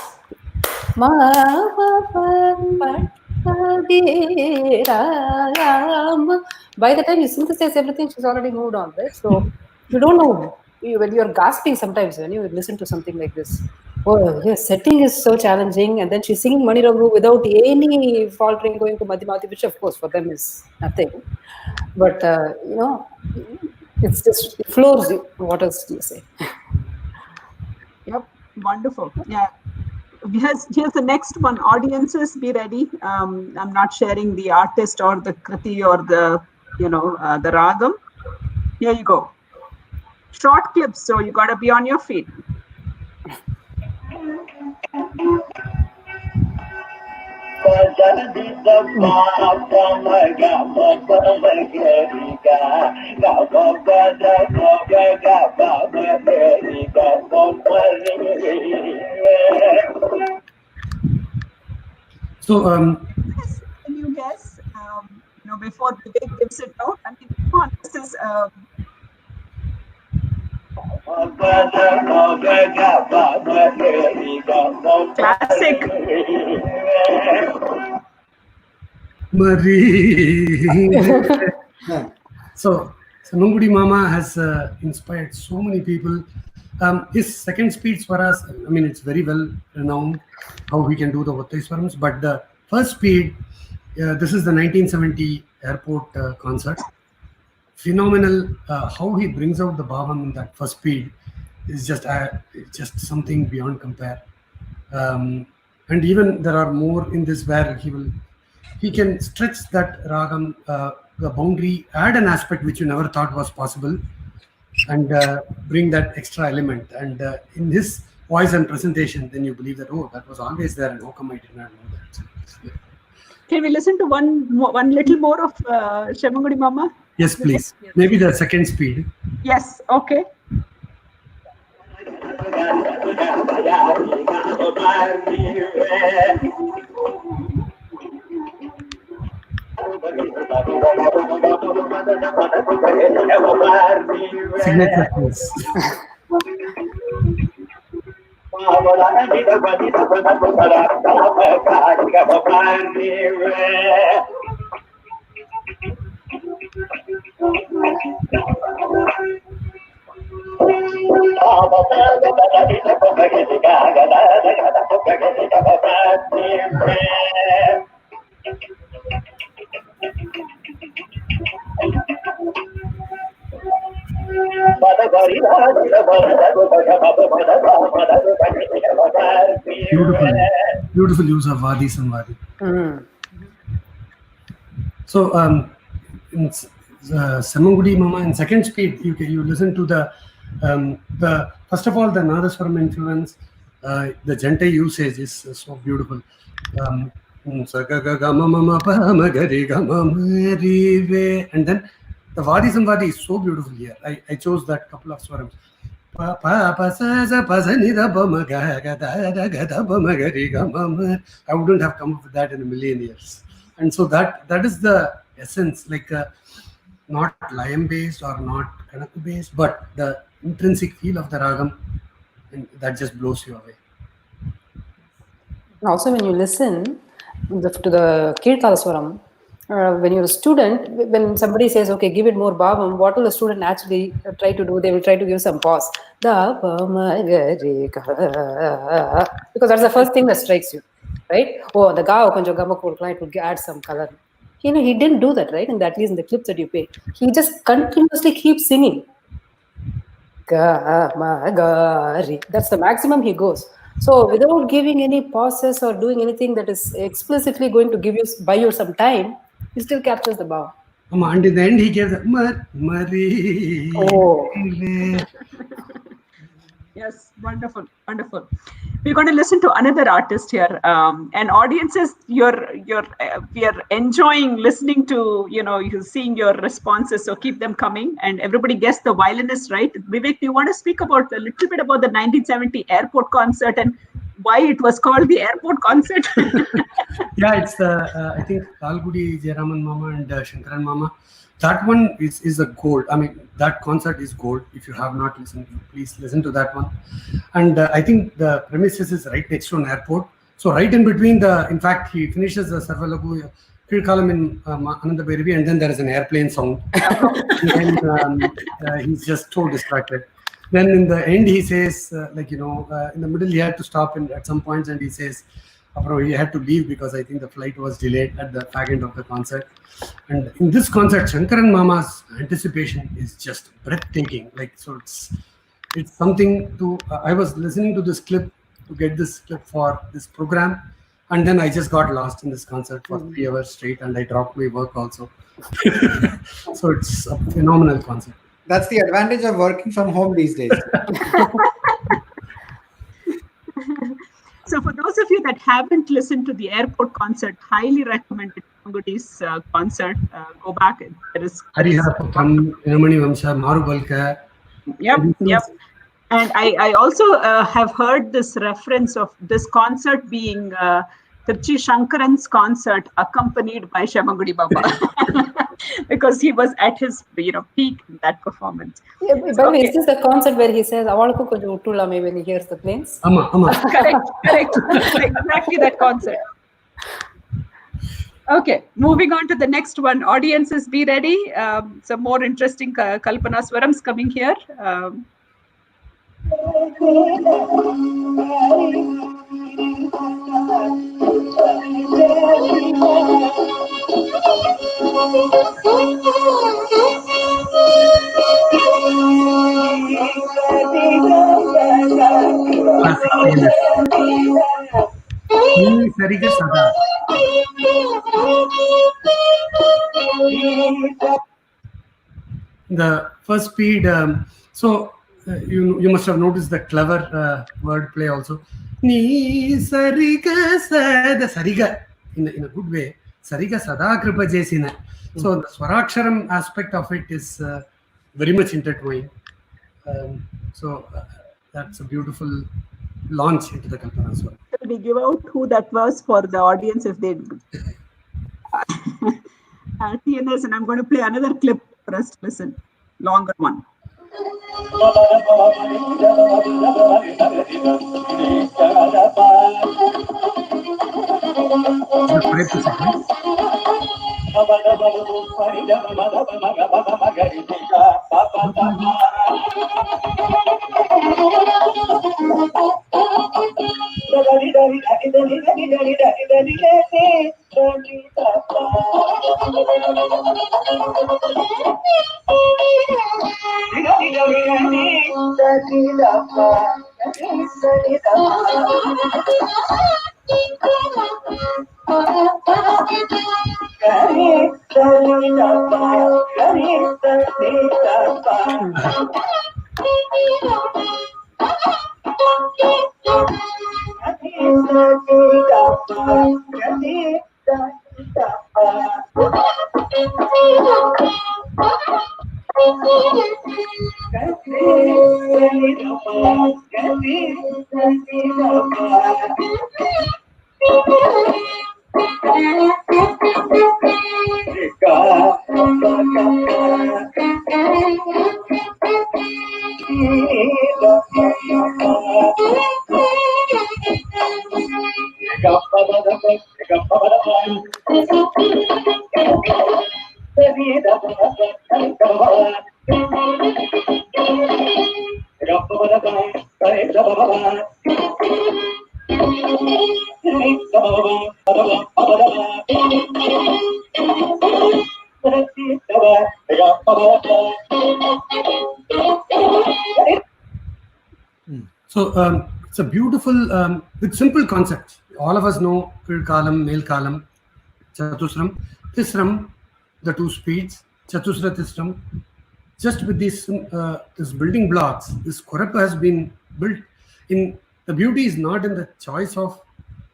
By the time you synthesize everything, she's already moved on, right? So you don't know, when you're gasping sometimes when you listen to something like this. Oh, yes, setting is so challenging, and then she's singing Manirangu without any faltering going to Madhimati, which of course for them is nothing. But it's just, it floors you. What else do you say? Yep, wonderful. Yeah. Here's the next one. Audiences, be ready. I'm not sharing the artist or the kriti or the the ragam. Here you go. Short clips, so you got to be on your feet. So, can you guess? Before Vivek gives it out, I mean, come on, this is. Classic. So Nungudi Mama has inspired so many people. His second speed swaras, I mean, it's very well renowned how he can do the Vattai swarams, but the first speed, this is the 1970 airport concert. Phenomenal how he brings out the bhavam in that first speed is just something beyond compare. And even there are more in this where he can stretch that ragam, the boundary, add an aspect which you never thought was possible, and bring that extra element. And in his voice and presentation, then you believe that, oh, that was always there, and how come I did not know that? Yeah. Can we listen to one little more of Shemangudi Mama? Yes, please. Maybe the second speed. Yes, okay. Signature piece. Beautiful use of Vadi Samvadi. So in Semangudi Mama in second speed, you listen to the first of all the Nadaswaram influence, the Jante usage is so beautiful. And then the Vadi Samvadi is so beautiful here. I chose that couple of swarams. I wouldn't have come up with that in a million years. And so that is the essence, like not laya based or not Carnatic based, but the intrinsic feel of the ragam, and that just blows you away. Also, when you listen to the Kirtalaswaram, when you're a student, when somebody says, okay, give it more bhavam, what will the student actually try to do? They will try to give some pause. Because that's the first thing that strikes you, right? Oh, the ga konja gamma it would add some color. He didn't do that, right? And at least in the clips that you pay, he just continuously keeps singing. That's the maximum he goes. So without giving any pauses or doing anything that is explicitly going to buy you some time, he still captures the bow. And in the end, he gave the Mari. Oh. Yes, wonderful, wonderful. We're going to listen to another artist here, and audiences, we are enjoying listening to you seeing your responses. So keep them coming, and everybody guessed the violinist, right? Vivek, do you want to speak a little bit about the 1970 airport concert and why it was called the airport concert? Yeah, it's I think Kalgudi Jayaraman Mama and Shankaran Mama. That one is a gold. I mean, that concert is gold. If you have not listened to, please listen to that one. And I think the premises is right next to an airport. So right in between in fact, he finishes the Sarvalagu Kirkalam in Ananda Bhairavi, and then there is an airplane sound. And he's just so distracted. Then in the end, he says, in the middle, he had to stop at some points, and he says, he had to leave because I think the flight was delayed at the fag end of the concert. And in this concert, Shankaran Mama's anticipation is just breathtaking. So it's something to. I was listening to this clip to get this clip for this program, and then I just got lost in this concert for 3 hours straight, and I dropped my work also. So it's a phenomenal concert. That's the advantage of working from home these days. So for those of you that haven't listened to the airport concert, highly recommend Shangudi's concert. Go back. There is Hariharaputam, Inamani Vamsha, Marubalka. Yep. And I also have heard this reference of this concert being Tirchi Shankaran's concert accompanied by Shemangudi Baba. Because he was at his peak in that performance. Yeah, by the way, is this the concert where he says "Avalku konja uttulame" when he hears the planes? Correct. Exactly that concert. Okay, moving on to the next one. Audiences, be ready. Some more interesting Kalpana Swarams coming here. Ni Sariga Sada. The first speed, you must have noticed the clever word play also. Ni Sariga Sada Sariga in a good way. Sariga Sada Kripa Jesina. So the Swaraksharam aspect of it is very much intertwined. That's a beautiful launch into the Kalpana Swara. Shall we give out who that was for the audience if they TNS, and I'm going to play another clip for us to listen. Longer one. So it's a beautiful, with simple concepts. All of us know Kil Kalam, Mel Kalam, Chatusram, Tisram, the two speeds, Chatusra Tisram. Just with these building blocks, this Korapa has been built in. The beauty is not in the choice of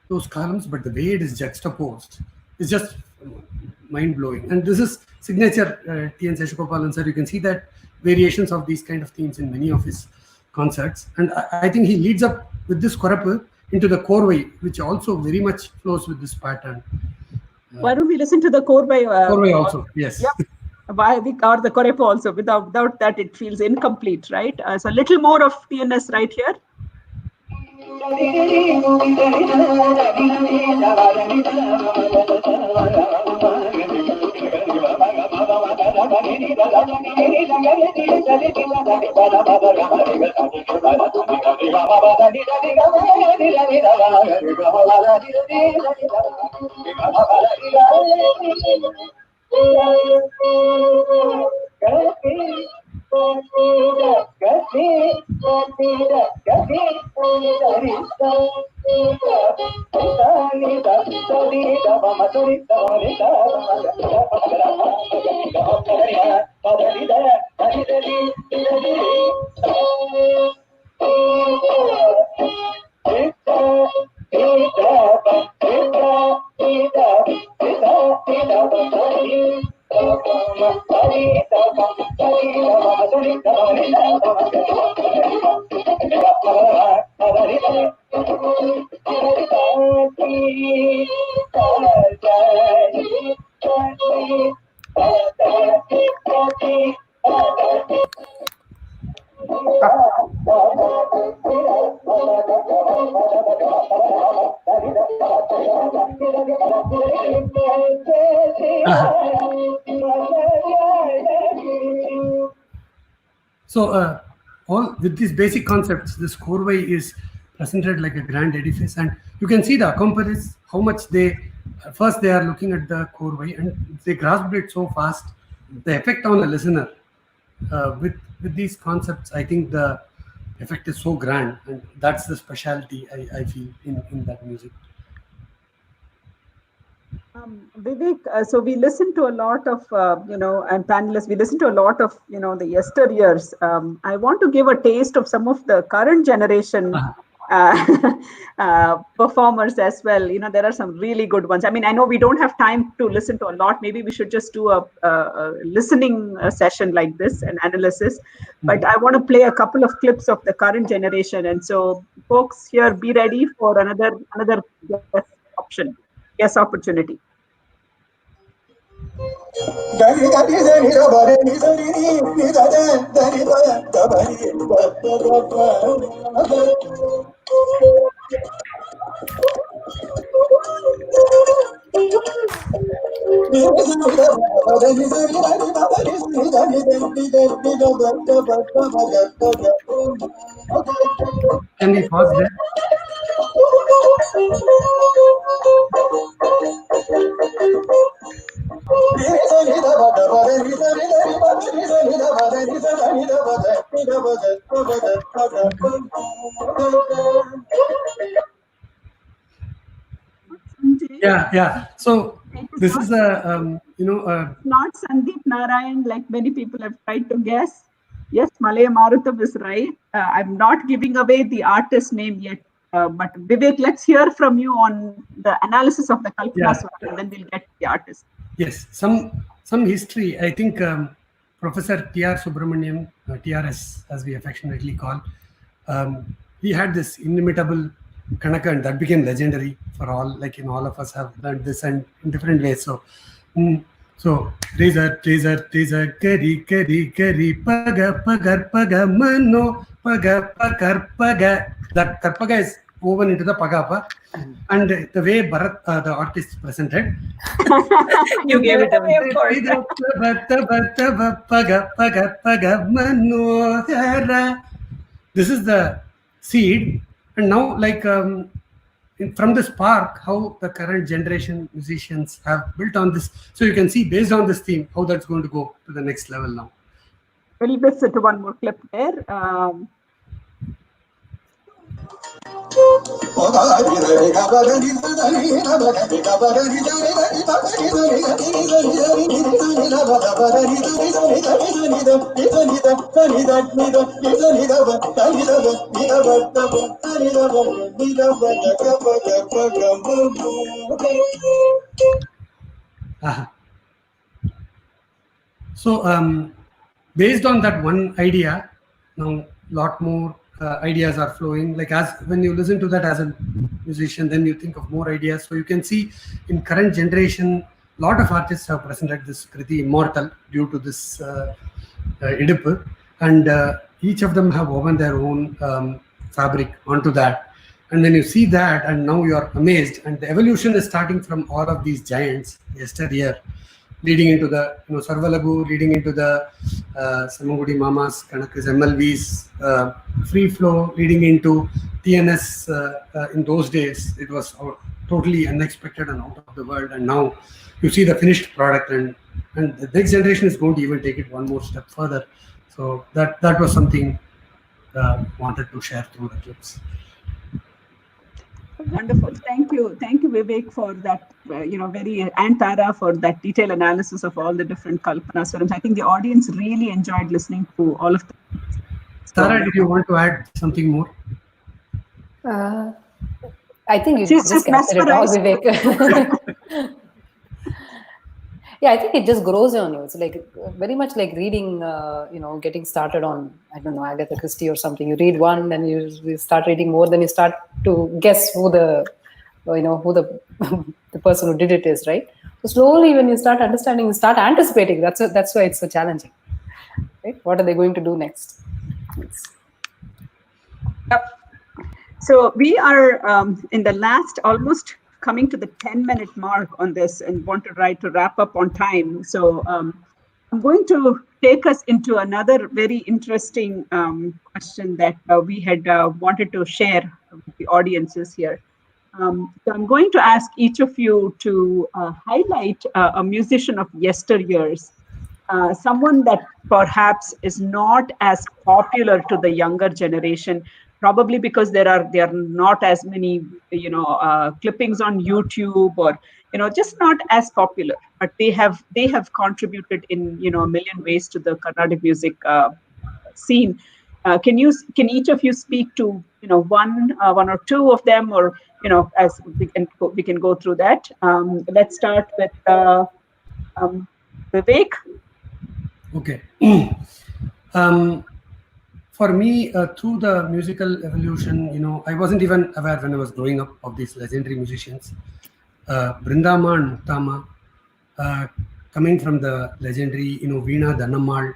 those columns, but the way it is juxtaposed. It's just mind-blowing. And this is signature T.N. Seshagopalan sir. You can see that variations of these kind of themes in many of his concerts. And I think he leads up with this Korapa into the Korvai, which also very much flows with this pattern. Why don't we listen to the Korvai? Korvai also, yes. Yeah. Why we or the Korepo also? Without that, it feels incomplete, right? So a little more of TNS right here. So all with these basic concepts, this Korvai is presented like a grand edifice, and you can see the accompanist, how much first they are looking at the Korvai and they grasped it so fast. The effect on the listener with these concepts, I think the effect is so grand, and that's the specialty I feel in that music. Vivek, so we listen to a lot of, and panelists, we listen to a lot of, the yesteryears. I want to give a taste of some of the current generation performers as well. There are some really good ones. I mean, I know we don't have time to listen to a lot. Maybe we should just do a listening session like this, an analysis. But I want to play a couple of clips of the current generation. And so, folks, here, be ready for another option. Yes, opportunity. Can we pause there? Yeah. So this is not Sandeep Narayan, like many people have tried to guess. Yes, Malaya Marutham is right. I'm not giving away the artist name yet, but Vivek, let's hear from you on the analysis of the Kalpana Swaram, and then we'll get the artist. Yes, some history. I think Professor T.R. Subramaniam, TRS as we affectionately call, he had this inimitable Kanaka, and that became legendary for all. Like all of us have learned this and in different ways. So Reza, kari paga mano paga paga. That karpaga is woven into the pagapa, and the way Bharat, the artist, presented, you gave it away, of course. This is the seed, and now from this spark, how the current generation musicians have built on this. So you can see based on this theme how that's going to go to the next level now. We'll listen to one more clip there. So based on that one idea, now a lot more ideas are flowing. Like as when you listen to that as a musician, then you think of more ideas. So you can see in current generation, a lot of artists have presented this Kriti Immortal due to this Idipu, and each of them have woven their own fabric onto that. And then you see that, and now you are amazed. And the evolution is starting from all of these giants, yesteryear, leading into the Sarvalagu, leading into the Samangudi Mamas, Kanakas, MLVs, Free Flow, leading into TNS. In those days, it was totally unexpected and out of the world. And now you see the finished product, and the next generation is going to even take it one more step further. So that was something wanted to share through the clips. Wonderful. Thank you, Vivek, for that, and Tara for that detailed analysis of all the different Kalpana Swarams. I think the audience really enjoyed listening to all of them. Tara, did you want to add something more? I think you just captured it all, Vivek. Yeah, I think it just grows on you. It's like very much like reading, getting started on, I don't know, Agatha Christie or something. You read one, then you start reading more, then you start to guess who the person who did it is, right? So slowly, when you start understanding, you start anticipating. That's why it's so challenging. Right? What are they going to do next? Yep. So we are in the last almost coming to the 10-minute mark on this, and want to try to wrap up on time. So I'm going to take us into another very interesting question that we had wanted to share with the audiences here. So I'm going to ask each of you to highlight a musician of yesteryears, someone that perhaps is not as popular to the younger generation, probably because there are not as many clippings on YouTube, or just not as popular. But they have contributed in a million ways to the Carnatic music scene. Can each of you speak to one or two of them, or as we can go through that. Let's start with Vivek. Okay. For me, through the musical evolution, I wasn't even aware when I was growing up of these legendary musicians. Brindama and Muttama, coming from the legendary, Veena Dhanammal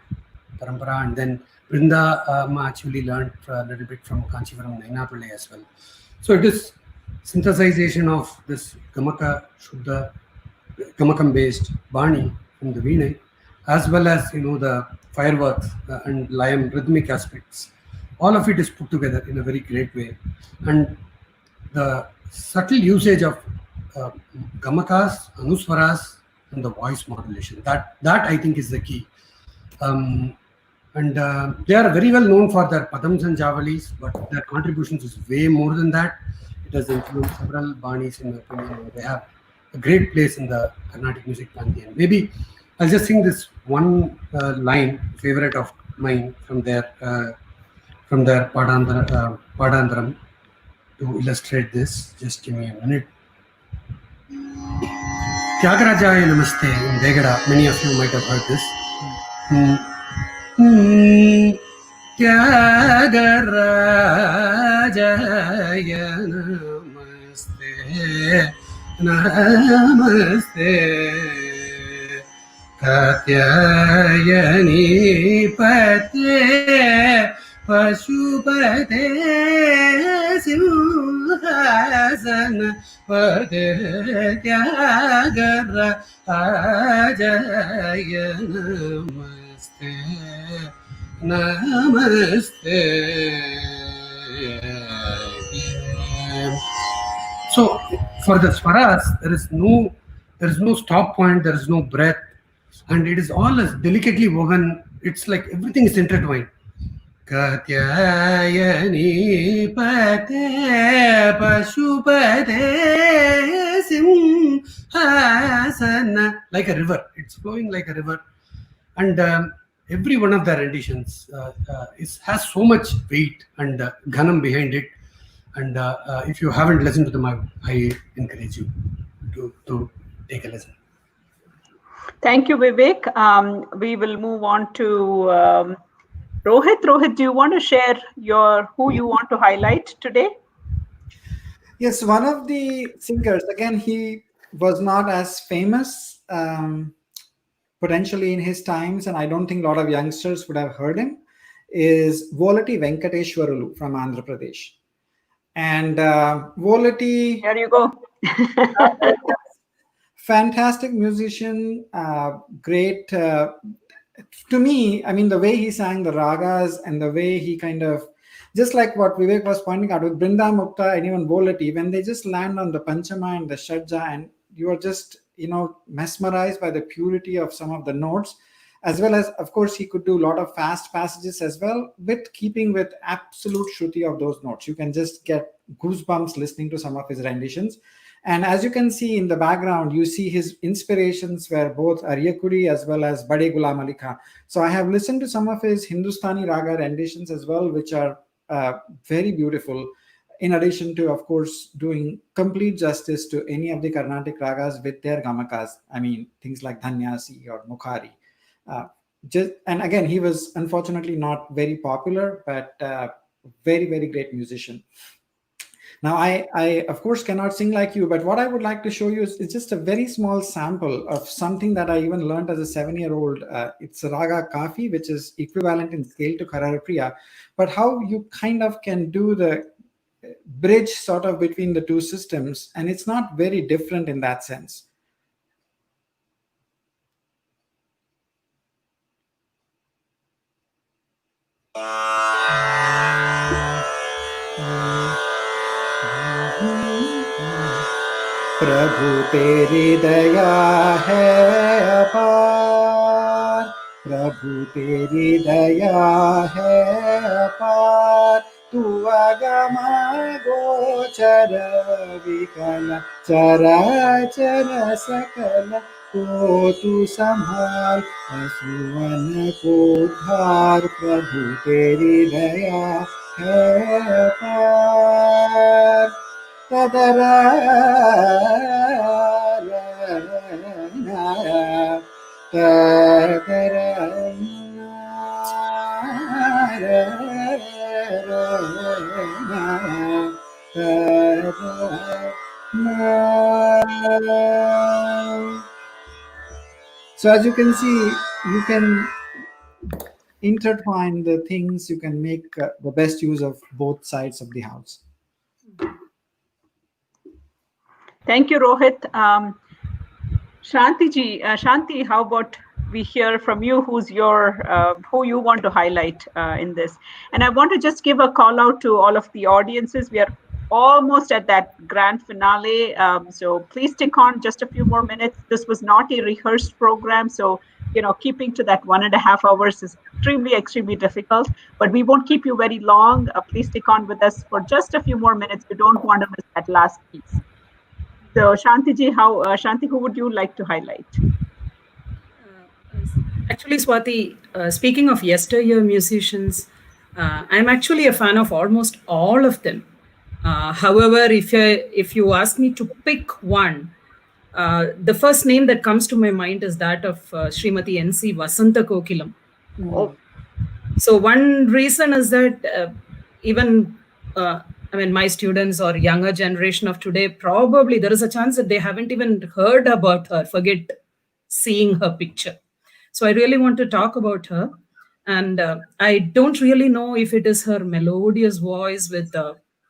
Parampara, and then Brinda actually learned a little bit from Kanchivaram Naina Pillai as well. So it is synthesization of this Gamakam based Bani from the Veena, as well as the fireworks and laya rhythmic aspects. All of it is put together in a very great way, and the subtle usage of gamakas, anuswaras, and the voice modulation. That I think is the key. And they are very well known for their padams and javalis, but their contributions is way more than that. It has influenced several banis, in my opinion. They have a great place in the Carnatic music pantheon. Maybe I'll just sing this one line, favorite of mine, from their Padandram to illustrate this. Just give me a minute. Tyagaraja Namaste in Begada. Many of you might have heard this. Tyagaraja Namaste Katyayani Pate Pashupate Simhasana Pate Tyagaraja Namaste. So for the swaras, there is no stop point, there is no breath, and it is all as delicately woven. It's like everything is intertwined. Katyayani Pate Pashupate Simhasana, like a river. It's flowing like a river, and every one of their renditions has so much weight and ghanam behind it. And if you haven't listened to them, I encourage you to take a listen. Thank you, Vivek. We will move on to Rohit. Rohit, do you want to share who you want to highlight today? Yes, one of the singers, again, he was not as famous potentially in his times, and I don't think a lot of youngsters would have heard him, is Volati Venkateshwarulu from Andhra Pradesh. And Volati... There you go. Fantastic musician, great. To me, I mean, the way he sang the ragas and the way he kind of, just like what Vivek was pointing out with Brinda Mukta and even Volati, when they just land on the Panchama and the Shadja, and you are just, mesmerized by the purity of some of the notes, as well as, of course, he could do a lot of fast passages as well, with keeping with absolute shruti of those notes. You can just get goosebumps listening to some of his renditions. And as you can see in the background, you see his inspirations were both Aryakudi as well as Bade Ghulam Ali Khan. So I have listened to some of his Hindustani raga renditions as well, which are very beautiful, in addition to, of course, doing complete justice to any of the Carnatic ragas with their gamakas. I mean, things like Dhanyasi or Mukhari. And again, he was unfortunately not very popular, but very, very great musician. Now, I of course cannot sing like you, but what I would like to show you is just a very small sample of something that I even learned as a 7-year-old. It's Raga Kafi, which is equivalent in scale to Kararapriya, but how you kind of can do the bridge sort of between the two systems, and it's not very different in that sense. प्रभु तेरी दया है अपार, प्रभु तेरी दया है अपार, tu agama gochara vikala chara sakala को तू संभाल असुवन को उद्धार प्रभु तेरी दया है पार तदरा So as you can see, you can intertwine the things, you can make the best use of both sides of the house. Thank you, Rohit. Shanti, how about we hear from you? Who you want to highlight in this? And I want to just give a call out to all of the audiences. We are almost at that grand finale. So please stick on just a few more minutes. This was not a rehearsed program. So, keeping to that 1.5 hours is extremely difficult, but we won't keep you very long. Please stick on with us for just a few more minutes. We don't want to miss that last piece. So Shanti, who would you like to highlight? Actually, Swati, speaking of yesteryear musicians, I'm actually a fan of almost all of them. However, if you ask me to pick one, the first name that comes to my mind is that of Srimati N.C. Vasanta Kokilam. Oh. So one reason is that even my students or younger generation of today, probably there is a chance that they haven't even heard about her, forget seeing her picture. So I really want to talk about her. And I don't really know if it is her melodious voice with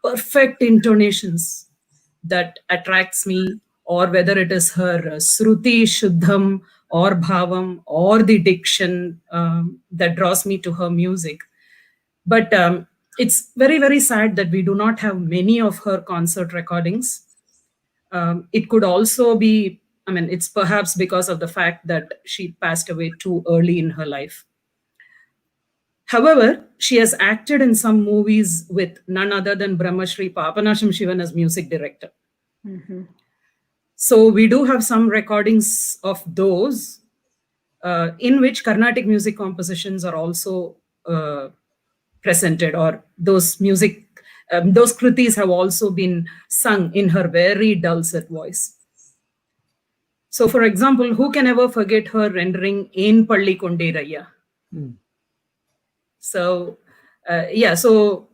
perfect intonations that attracts me, or whether it is her Sruti Shuddham or Bhavam or the diction that draws me to her music. But it's very, very sad that we do not have many of her concert recordings. It could also be, it's perhaps because of the fact that she passed away too early in her life. However, she has acted in some movies with none other than Brahmashri Papanasham Shivan as music director. Mm-hmm. So we do have some recordings of those in which Carnatic music compositions are also presented, or those kritis have also been sung in her very dulcet voice. So, for example, who can ever forget her rendering "En Palli Konderaya"? So, so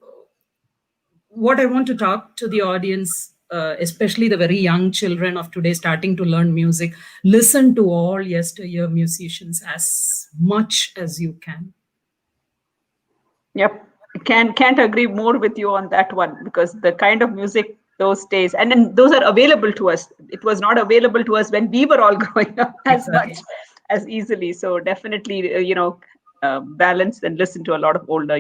what I want to talk to the audience, especially the very young children of today starting to learn music, listen to all yesteryear musicians as much as you can. Yep. Can't agree more with you on that one, because the kind of music those days, and then those are available to us. It was not available to us when we were all growing up as much as easily. So definitely, balance and listen to a lot of older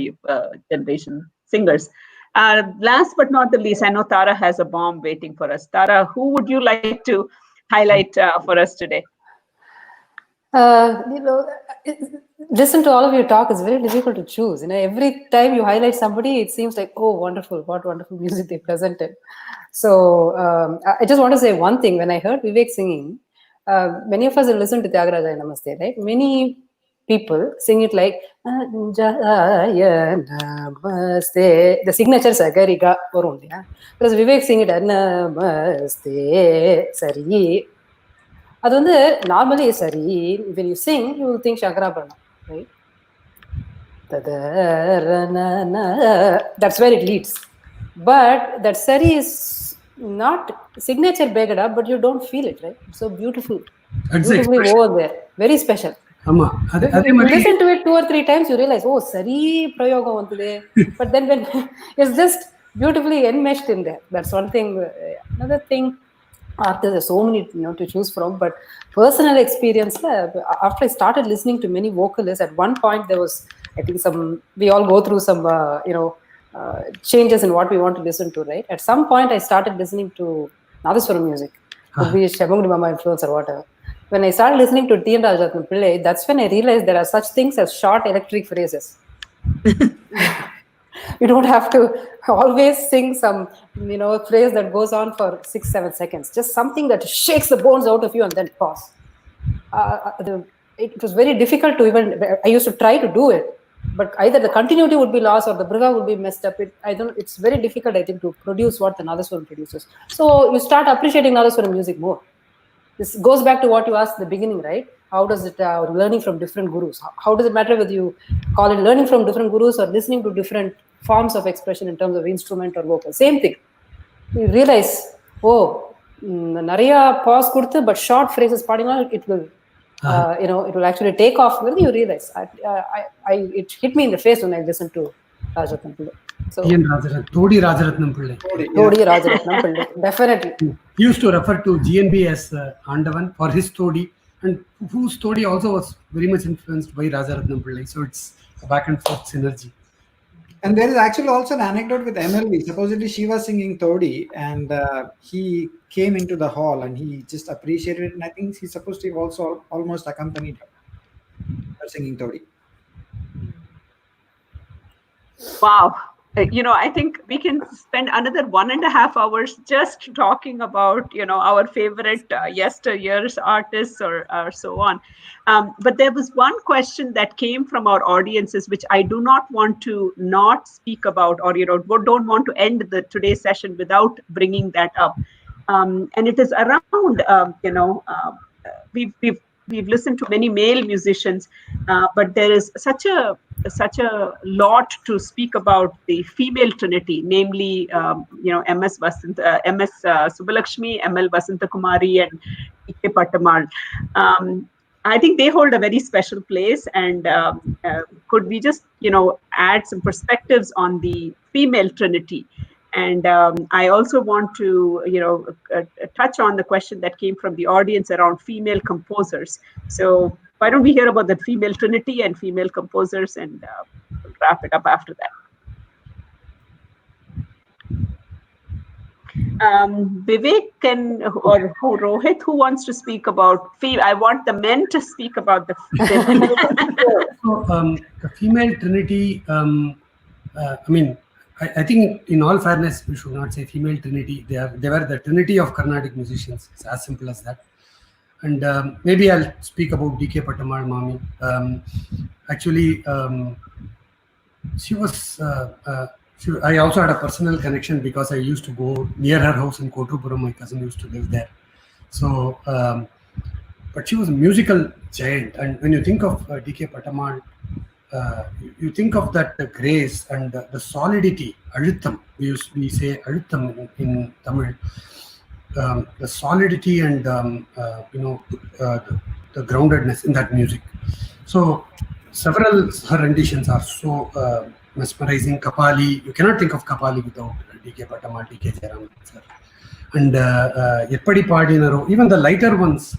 generation singers. Last but not the least, I know Tara has a bomb waiting for us. Tara, who would you like to highlight for us today? Listen to all of your talk is very difficult to choose. Every time you highlight somebody, it seems like, oh, wonderful, what wonderful music they presented. So I just want to say one thing. When I heard Vivek singing, many of us have listened to Tyagaraja Namaste, right? Many people sing it like Jaya Namaste. The signature Sagariga or whereas Vivek sing it Namaste Sari. Normally Sari, when you sing, you will think Shankarabharana, right? That's where it leads. But that Sari is not signature baked up, but you don't feel it, right? It's so beautiful. Beautifully over there. Very special. You listen to it 2 or 3 times, you realize, oh, Sari Prayoga vanthude. But then when it's just beautifully enmeshed in there. That's one thing. Another thing, there's so many to choose from, but personal experience, after I started listening to many vocalists, at one point there was, I think, we all go through some changes in what we want to listen to, right? At some point I started listening to Nadaswaram music, could be Shamugni Mama influence or whatever. When I started listening to T.N. Rajathan Pillai, that's when I realized there are such things as short electric phrases. You don't have to always sing some, phrase that goes on for 6-7 seconds. Just something that shakes the bones out of you and then pause. It was very difficult to even. I used to try to do it, but either the continuity would be lost or the briga would be messed up. It's very difficult, I think, to produce what the Nadaswaram produces. So you start appreciating Nadaswaram music more. This goes back to what you asked at the beginning, right? How does it learning from different gurus? How does it matter whether you call it learning from different gurus or listening to different forms of expression in terms of instrument or vocal? Same thing. You realize, nariya pause kurthu, but short phrases padinal, it will. It will actually take off. When you realize, it hit me in the face when I listened to Rajaratnam Pillai. So, Todi Rajaratnam Pillai. Todi Rajaratnam Pillai, definitely. He used to refer to GNB as Andavan for his Todi, and whose Todi also was very much influenced by Rajaratnam Pillai. So it's a back and forth synergy. And there is actually also an anecdote with MLV. Supposedly she was singing Todi and he came into the hall and he just appreciated it. And I think he's supposed to have also almost accompanied her singing Todi. Wow. I think we can spend another 1.5 hours just talking about, our favorite yesteryears artists or so on. But there was one question that came from our audiences, which I do not want to not speak about, or, don't want to end today's session without bringing that up. And it is around, we've listened to many male musicians, but there is such a lot to speak about the female trinity, namely, MS Subbalakshmi, ML Vasanta Kumari, and Ike Pattamal. I think they hold a very special place. And could we just, add some perspectives on the female trinity? And I also want to, touch on the question that came from the audience around female composers. So why don't we hear about the female trinity and female composers, and we'll wrap it up after that. Vivek or Rohit, who wants to speak about female? I want the men to speak about the female. So the female trinity, I think in all fairness, we should not say female trinity. They were the trinity of Carnatic musicians. It's as simple as that. And maybe I'll speak about D.K. Pattamal Mami. Actually, she was. I also had a personal connection because I used to go near her house in Kotupuram. My cousin used to live there. So, but she was a musical giant. And when you think of D.K. Pattamal, you think of that grace and the solidity, alitham. We say alitham in Tamil. The solidity and the groundedness in that music. So several her renditions are so mesmerizing. Kapali, you cannot think of Kapali without D.K. Pattamal, D.K. Jairam sir. And Yeppadi Paadinaro, even the lighter ones.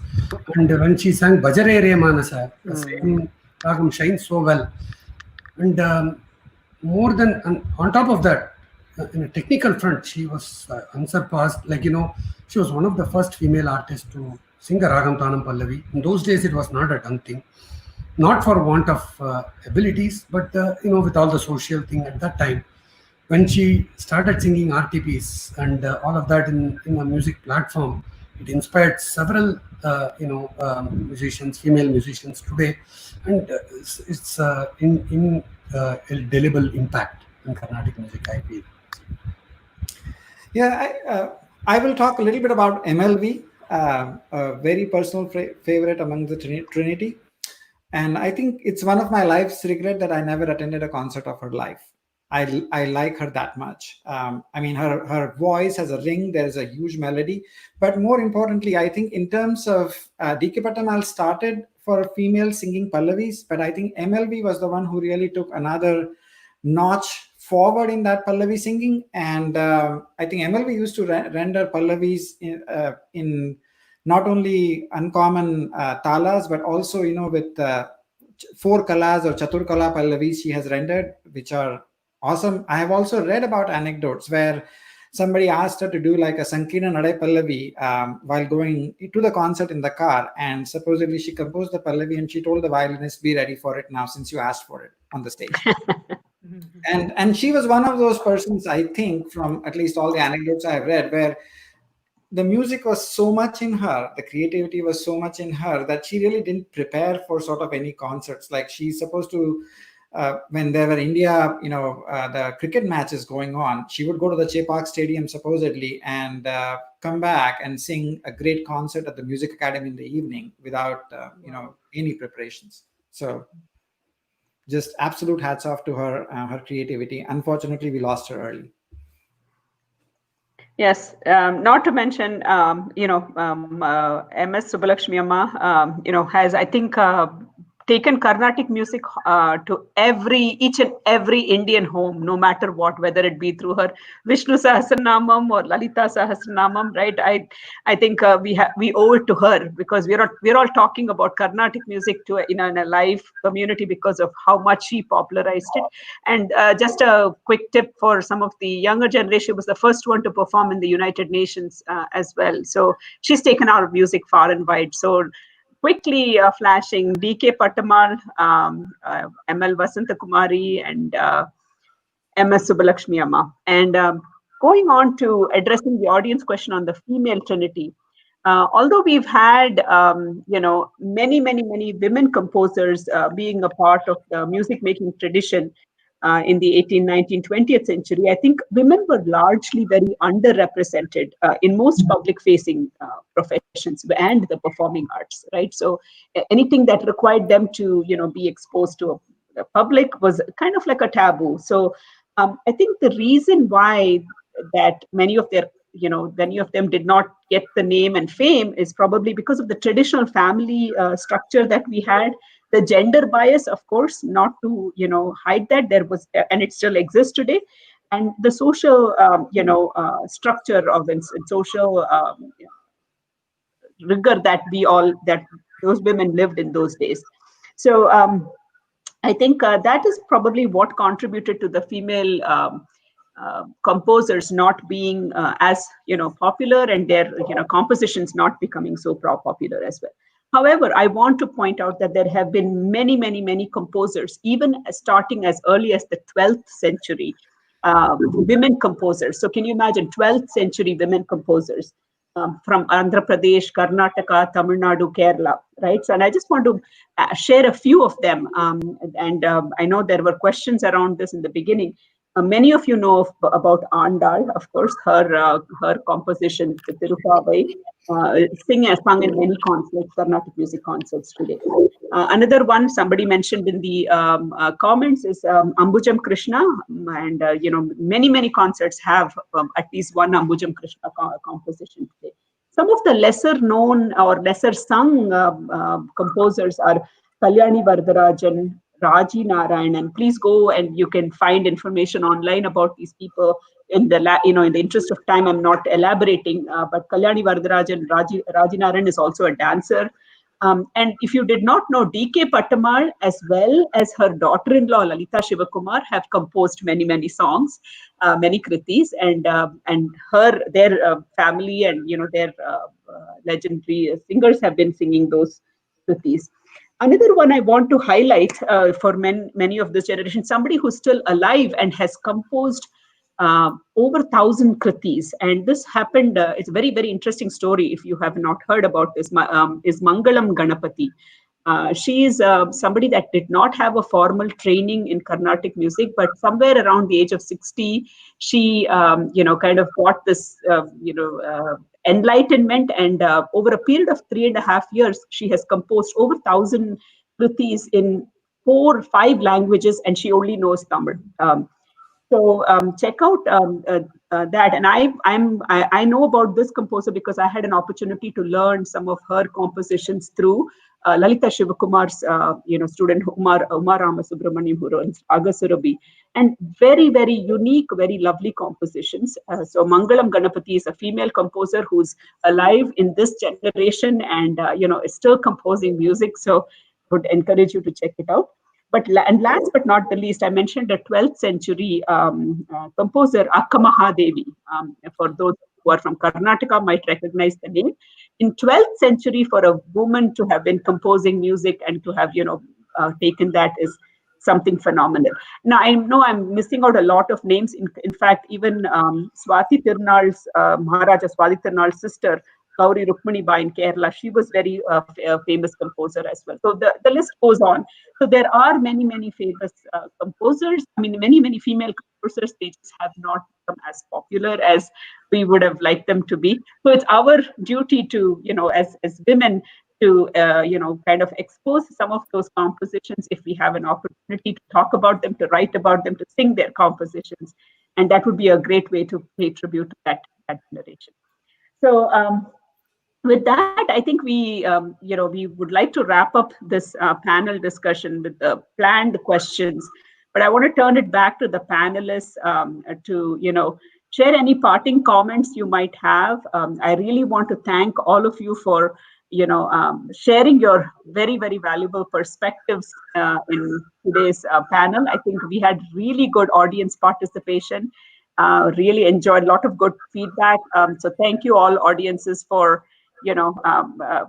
And when she sang Bajare Re Manasa, the same ragam shines so well. And more than, on top of that, in a technical front, she was unsurpassed. She was one of the first female artists to sing a Ragam Tanam Pallavi. In those days, it was not a done thing. Not for want of abilities, but with all the social thing at that time, when she started singing RTPs and all of that in a music platform, it inspired several musicians, female musicians today, and it's indelible impact in Carnatic music, I feel. Yeah, I will talk a little bit about MLV, a very personal favorite among the Trinity. And I think it's one of my life's regret that I never attended a concert of her live. I like her that much. Her voice has a ring, there's a huge melody. But more importantly, I think in terms of D.K. Pattamal started for female singing Pallavis, but I think MLV was the one who really took another notch forward in that Pallavi singing. And I think MLV used to render Pallavis in not only uncommon talas, but also, with 4 kalas or chatur kala Pallavis she has rendered, which are awesome. I have also read about anecdotes where somebody asked her to do like a Sankirna Nadai Pallavi while going to the concert in the car. And supposedly she composed the Pallavi and she told the violinist, be ready for it now since you asked for it on the stage. And she was one of those persons, I think, from at least all the anecdotes I've read, where the music was so much in her, the creativity was so much in her, that she really didn't prepare for sort of any concerts. Like, she's supposed to, when there were India, the cricket matches going on, she would go to the Chepauk Stadium supposedly and come back and sing a great concert at the Music Academy in the evening without, any preparations. So just absolute hats off to her, her creativity. Unfortunately, we lost her early. Yes, not to mention, MS Subbalakshmi Amma, has, I think, taken Carnatic music to each and every Indian home, no matter what, whether it be through her Vishnu Sahasranamam or Lalita Sahasranamam, right? I think we owe it to her, because we're all talking about Carnatic music to in a live community because of how much she popularized it. And just a quick tip for some of the younger generation, she was the first one to perform in the United Nations as well. So she's taken our music far and wide. So quickly flashing D.K. Pattamal, M.L. Vasantakumari, and M.S. Subbalakshmi Amma. And going on to addressing the audience question on the female trinity, although we've had, many women composers being a part of the music making tradition in the 18th, 19th, 20th century, I think women were largely very underrepresented in most public facing professions and the performing arts, right? So anything that required them to, be exposed to the public was kind of like a taboo. So I think the reason why that many of them did not get the name and fame is probably because of the traditional family structure that we had, the gender bias, of course, not to hide that there was, and it still exists today, and the social structure of social rigor that those women lived in those days. So I think that is probably what contributed to the female composers not being as popular, and their compositions not becoming so popular as well. However, I want to point out that there have been many composers, even starting as early as the 12th century, women composers. So can you imagine 12th century women composers from Andhra Pradesh, Karnataka, Tamil Nadu, Kerala, right? So, and I just want to share a few of them. I know there were questions around this in the beginning. Many of you know about Andal, of course, her composition, the Tirupavai, sung in many concerts, Carnatic music concerts today. Another one somebody mentioned in the comments is Ambujam Krishna, and many concerts have at least one Ambujam Krishna composition today. Some of the lesser known or lesser sung composers are Kalyani Vardarajan, Raji Narayanan. Please go and you can find information online about these people. In the in the interest of time, I'm not elaborating. But Kalyani Vardarajan, Raji Narayanan is also a dancer. And if you did not know, D.K. Pattamal, as well as her daughter-in-law Lalita Shivakumar, have composed many songs, many kritis, and their family and their legendary singers have been singing those kritis. Another one I want to highlight for many of this generation, somebody who's still alive and has composed over 1,000 kritis. And this happened, it's a very interesting story if you have not heard about this, is Mangalam Ganapati. She is somebody that did not have a formal training in Carnatic music, but somewhere around the age of 60, she, kind of got this, enlightenment, and over a period of 3.5 years, she has composed over 1,000 kritis in 4 or 5 languages, and she only knows Tamil. So check out that, and I know about this composer because I had an opportunity to learn some of her compositions through Lalita Shivakumar's student Umar Ramasubramaniam, who runs Agasurabi, and very unique, very lovely compositions. So Mangalam Ganapati is a female composer who's alive in this generation and is still composing music. So would encourage you to check it out. And last but not the least, I mentioned a 12th century composer, Akka Mahadevi. For those who are from Karnataka might recognize the name. In 12th century, for a woman to have been composing music and to have taken that is something phenomenal. Now, I know I'm missing out a lot of names. In fact, even Swati Tirunal's, Maharaja Swati Tirunal's sister, Gauri Rukmani Bai in Kerala, she was very famous composer as well. So the list goes on. So there are many, many famous composers. I mean, many, many female composers. They just have not become as popular as we would have liked them to be. So it's our duty to, as women, to kind of expose some of those compositions if we have an opportunity to talk about them, to write about them, to sing their compositions, and that would be a great way to pay tribute to that generation. So with that, I think we would like to wrap up this panel discussion with the planned questions. But I want to turn it back to the panelists to share any parting comments you might have. I really want to thank all of you for sharing your very, very valuable perspectives in today's panel. I think we had really good audience participation. Really enjoyed a lot of good feedback. So thank you all audiences for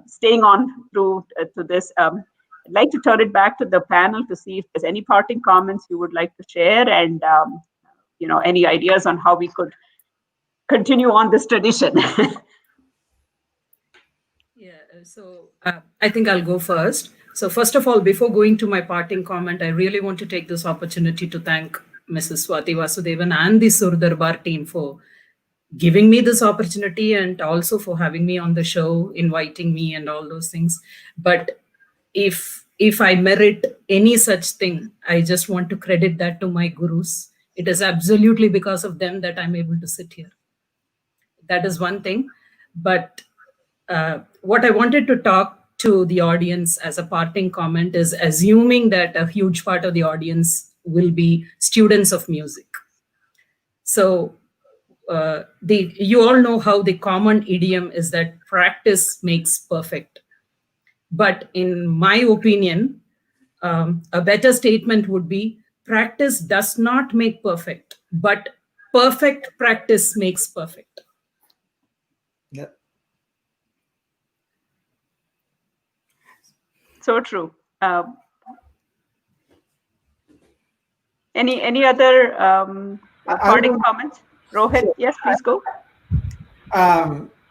staying on through to this. I'd like to turn it back to the panel to see if there's any parting comments you would like to share, and any ideas on how we could continue on this tradition. Yeah, so I think I'll go first. So first of all, before going to my parting comment, I really want to take this opportunity to thank Mrs. Swati Vasudevan and the Sur Darbar team for giving me this opportunity, and also for having me on the show, inviting me and all those things. But if I merit any such thing, I just want to credit that to my gurus. It is absolutely because of them that I'm able to sit here. That is one thing. But what I wanted to talk to the audience as a parting comment is, assuming that a huge part of the audience will be students of music. So you all know how the common idiom is that practice makes perfect. But in my opinion, a better statement would be, practice does not make perfect, but perfect practice makes perfect. Yeah. So true. Any other parting comments? Rohit, yes, please go.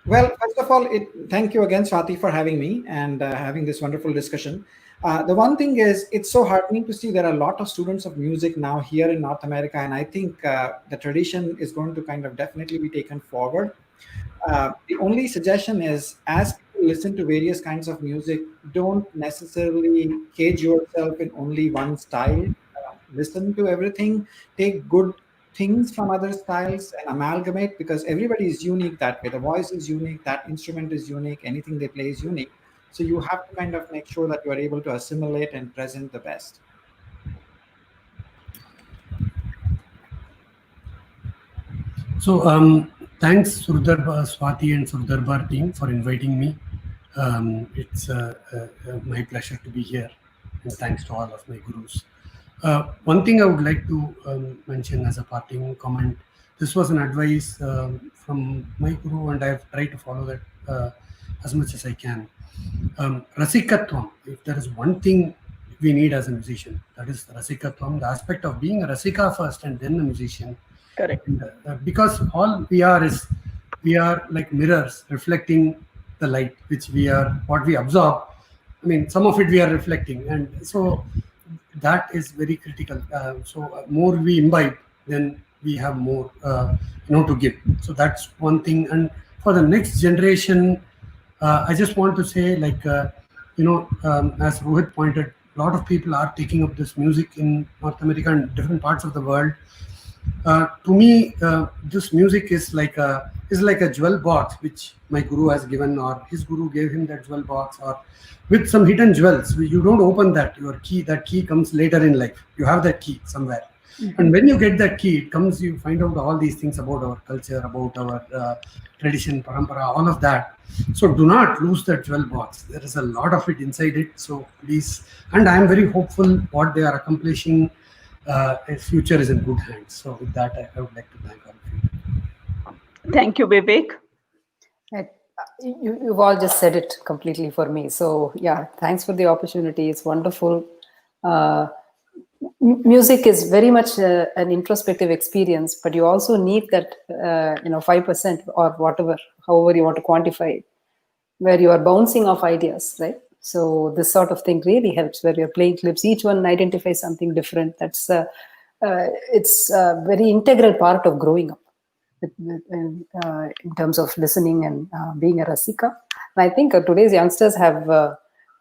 Well, first of all, thank you again, Swati, for having me and having this wonderful discussion. The one thing is, it's so heartening to see there are a lot of students of music now here in North America, and I think the tradition is going to kind of definitely be taken forward. The only suggestion is, as people listen to various kinds of music, don't necessarily cage yourself in only one style. Listen to everything, take good things from other styles and amalgamate, because everybody is unique that way. The voice is unique, that instrument is unique, anything they play is unique. So you have to kind of make sure that you are able to assimilate and present the best. So thanks Surdarbar, Swati and Surdarbar team for inviting me. It's my pleasure to be here, and thanks to all of my gurus. One thing I would like to mention as a parting comment, this was an advice from my guru, and I have tried to follow that as much as I can. Rasikatvam, if there is one thing we need as a musician, that is Rasikatvam, the aspect of being a Rasika first and then a musician. Correct. And, because all we are like mirrors reflecting the light, which what we absorb. I mean, some of it we are reflecting, and so that is very critical. So more we imbibe, then we have more to give. So that's one thing. And for the next generation, I just want to say, like as Rohit pointed, a lot of people are taking up this music in North America and different parts of the world. To me, this music is like a jewel box which my guru has given, or his guru gave him that jewel box, or with some hidden jewels. You don't open that. That key comes later in life. You have that key somewhere. Mm-hmm. And when you get that key, it comes, you find out all these things about our culture, about our tradition, parampara, all of that. So do not lose that jewel box. There is a lot of it inside it. So please, and I am very hopeful what they are accomplishing. Its future is in good hands. So with that, I would like to thank all of you. Thank you, Vivek. You've all just said it completely for me. So yeah, thanks for the opportunity. It's wonderful. music is very much an introspective experience, but you also need that 5% or whatever, however you want to quantify it, where you are bouncing off ideas, right? So this sort of thing really helps, where you're playing clips, each one identifies something different. That's it's a very integral part of growing up in terms of listening and being a rasika. And I think today's youngsters have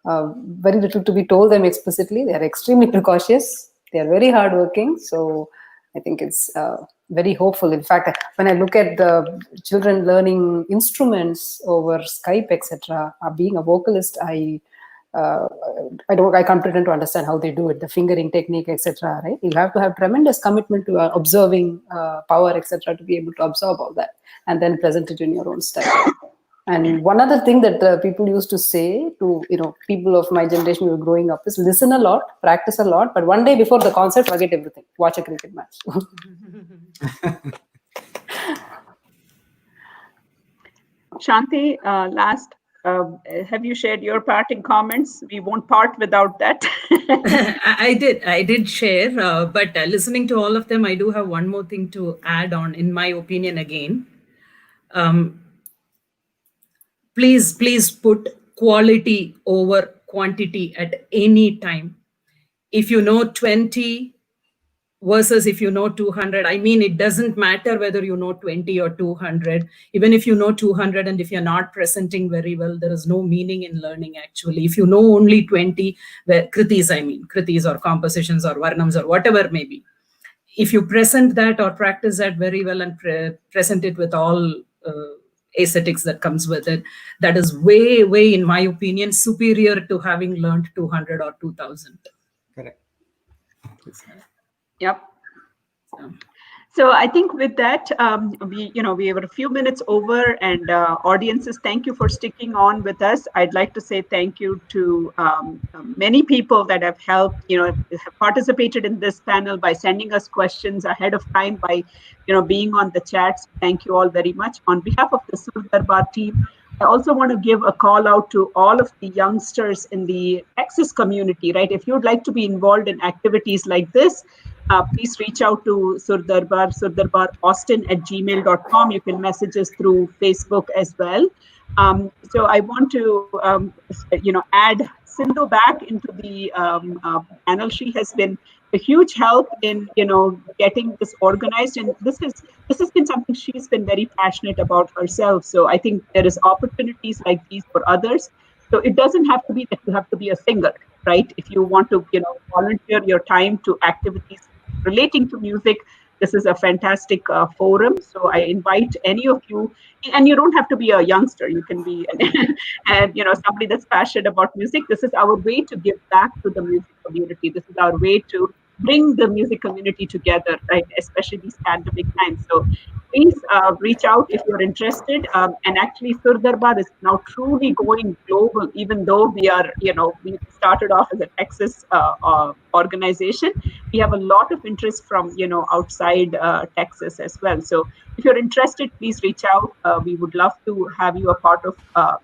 very little to be told them explicitly. They are extremely precautious. They are very hardworking. So I think it's very hopeful. In fact, when I look at the children learning instruments over Skype, etc., being a vocalist, I can't pretend to understand how they do it. The fingering technique, etc. Right? You have to have tremendous commitment to observing power, etc., to be able to absorb all that and then present it in your own style. And one other thing that people used to say to people of my generation who were growing up is listen a lot, practice a lot, but one day before the concert, forget everything. Watch a cricket match. Shanti, last, have you shared your parting comments? We won't part without that. I did share, but listening to all of them, I do have one more thing to add on, in my opinion, again. Please put quality over quantity at any time. If you know 20 versus if you know 200, I mean, it doesn't matter whether you know 20 or 200. Even if you know 200 and if you're not presenting very well, there is no meaning in learning, actually. If you know only 20, kritis or compositions or varnams or whatever it may be, if you present that or practice that very well and present it with all aesthetics that comes with it, that is way, in my opinion, superior to having learned 200 or 2000. Correct. Yep. So I think with that, we have a few minutes over, and audiences, thank you for sticking on with us. I'd like to say thank you to many people that have helped, have participated in this panel by sending us questions ahead of time, by, being on the chats. Thank you all very much. On behalf of the Sur Darbar team, I also want to give a call out to all of the youngsters in the Texas community, right? If you'd like to be involved in activities like this, please reach out to Sur Darbar, surdarbar.austin@gmail.com. You can message us through Facebook as well. So I want to, add Sindhu back into the panel. She has been a huge help in, getting this organized, and this has been something she's been very passionate about herself. So I think there is opportunities like these for others. So it doesn't have to be that you have to be a singer, right? If you want to, volunteer your time to activities relating to music, this is a fantastic forum. So I invite any of you, and you don't have to be a youngster. You can be, somebody that's passionate about music. This is our way to give back to the music community. This is our way to bring the music community together, right? Especially these pandemic times. So please reach out if you're interested. And actually, Sur Darbar is now truly going global, even though we are, we started off as a Texas organization. We have a lot of interest from, outside Texas as well. So if you're interested, please reach out. We would love to have you a part of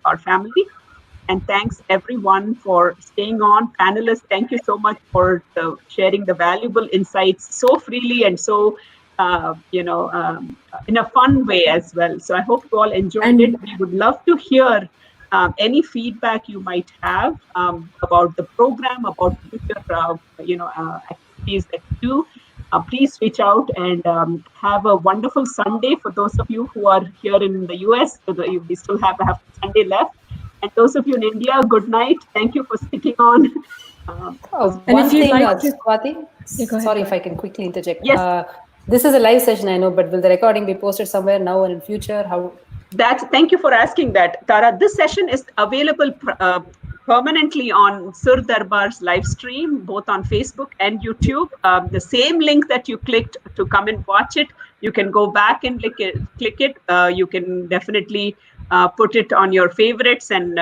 our family. And thanks everyone for staying on. Panelists, thank you so much for sharing the valuable insights so freely and so, in a fun way as well. So I hope you all enjoyed it. We would love to hear any feedback you might have about the program, about future, activities that you do. Please reach out and have a wonderful Sunday for those of you who are here in the US. So we still have a Sunday left. And those of you in India, good night. Thank you for sticking on. One thing, Swati, sorry if I can quickly interject. Yes. This is a live session, I know, but will the recording be posted somewhere now or in future? Thank you for asking that, Tara. This session is available permanently on Sur Darbar's live stream, both on Facebook and YouTube. The same link that you clicked to come and watch it, you can go back and click it. You can definitely put it on your favorites and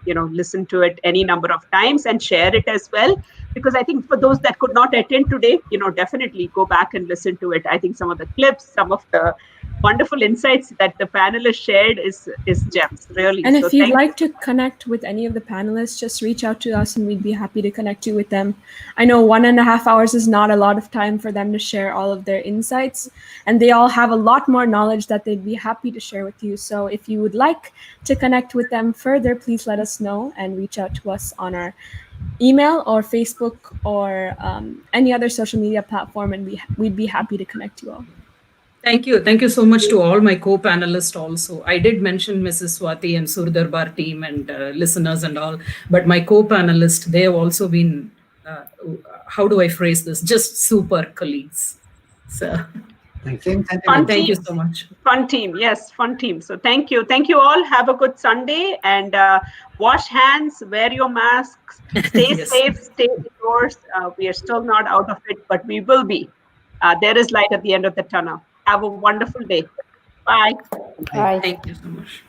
listen to it any number of times and share it as well. Because I think for those that could not attend today, definitely go back and listen to it. I think some of the clips, some of the wonderful insights that the panelists shared is gems, really. And So if you'd thank like to connect with any of the panelists, just reach out to us and we'd be happy to connect you with them. I know 1.5 hours is not a lot of time for them to share all of their insights, and they all have a lot more knowledge that they'd be happy to share with you. So if you would like to connect with them further, please let us know and reach out to us on our email or Facebook or any other social media platform, and we'd be happy to connect you all. Thank you. Thank you so much to all my co-panelists also. I did mention Mrs. Swati and Surdarbar team and listeners and all, but my co-panelists, they have also been, how do I phrase this? Just super colleagues. So Thank you. Same Fun sentiment. thank you team. so much. Fun team. Yes, fun team. So thank you. Thank you all. Have a good Sunday and wash hands, wear your masks, stay Yes. safe, stay indoors. We are still not out of it, but we will be. There is light at the end of the tunnel. Have a wonderful day. Bye. Bye. Thank you so much.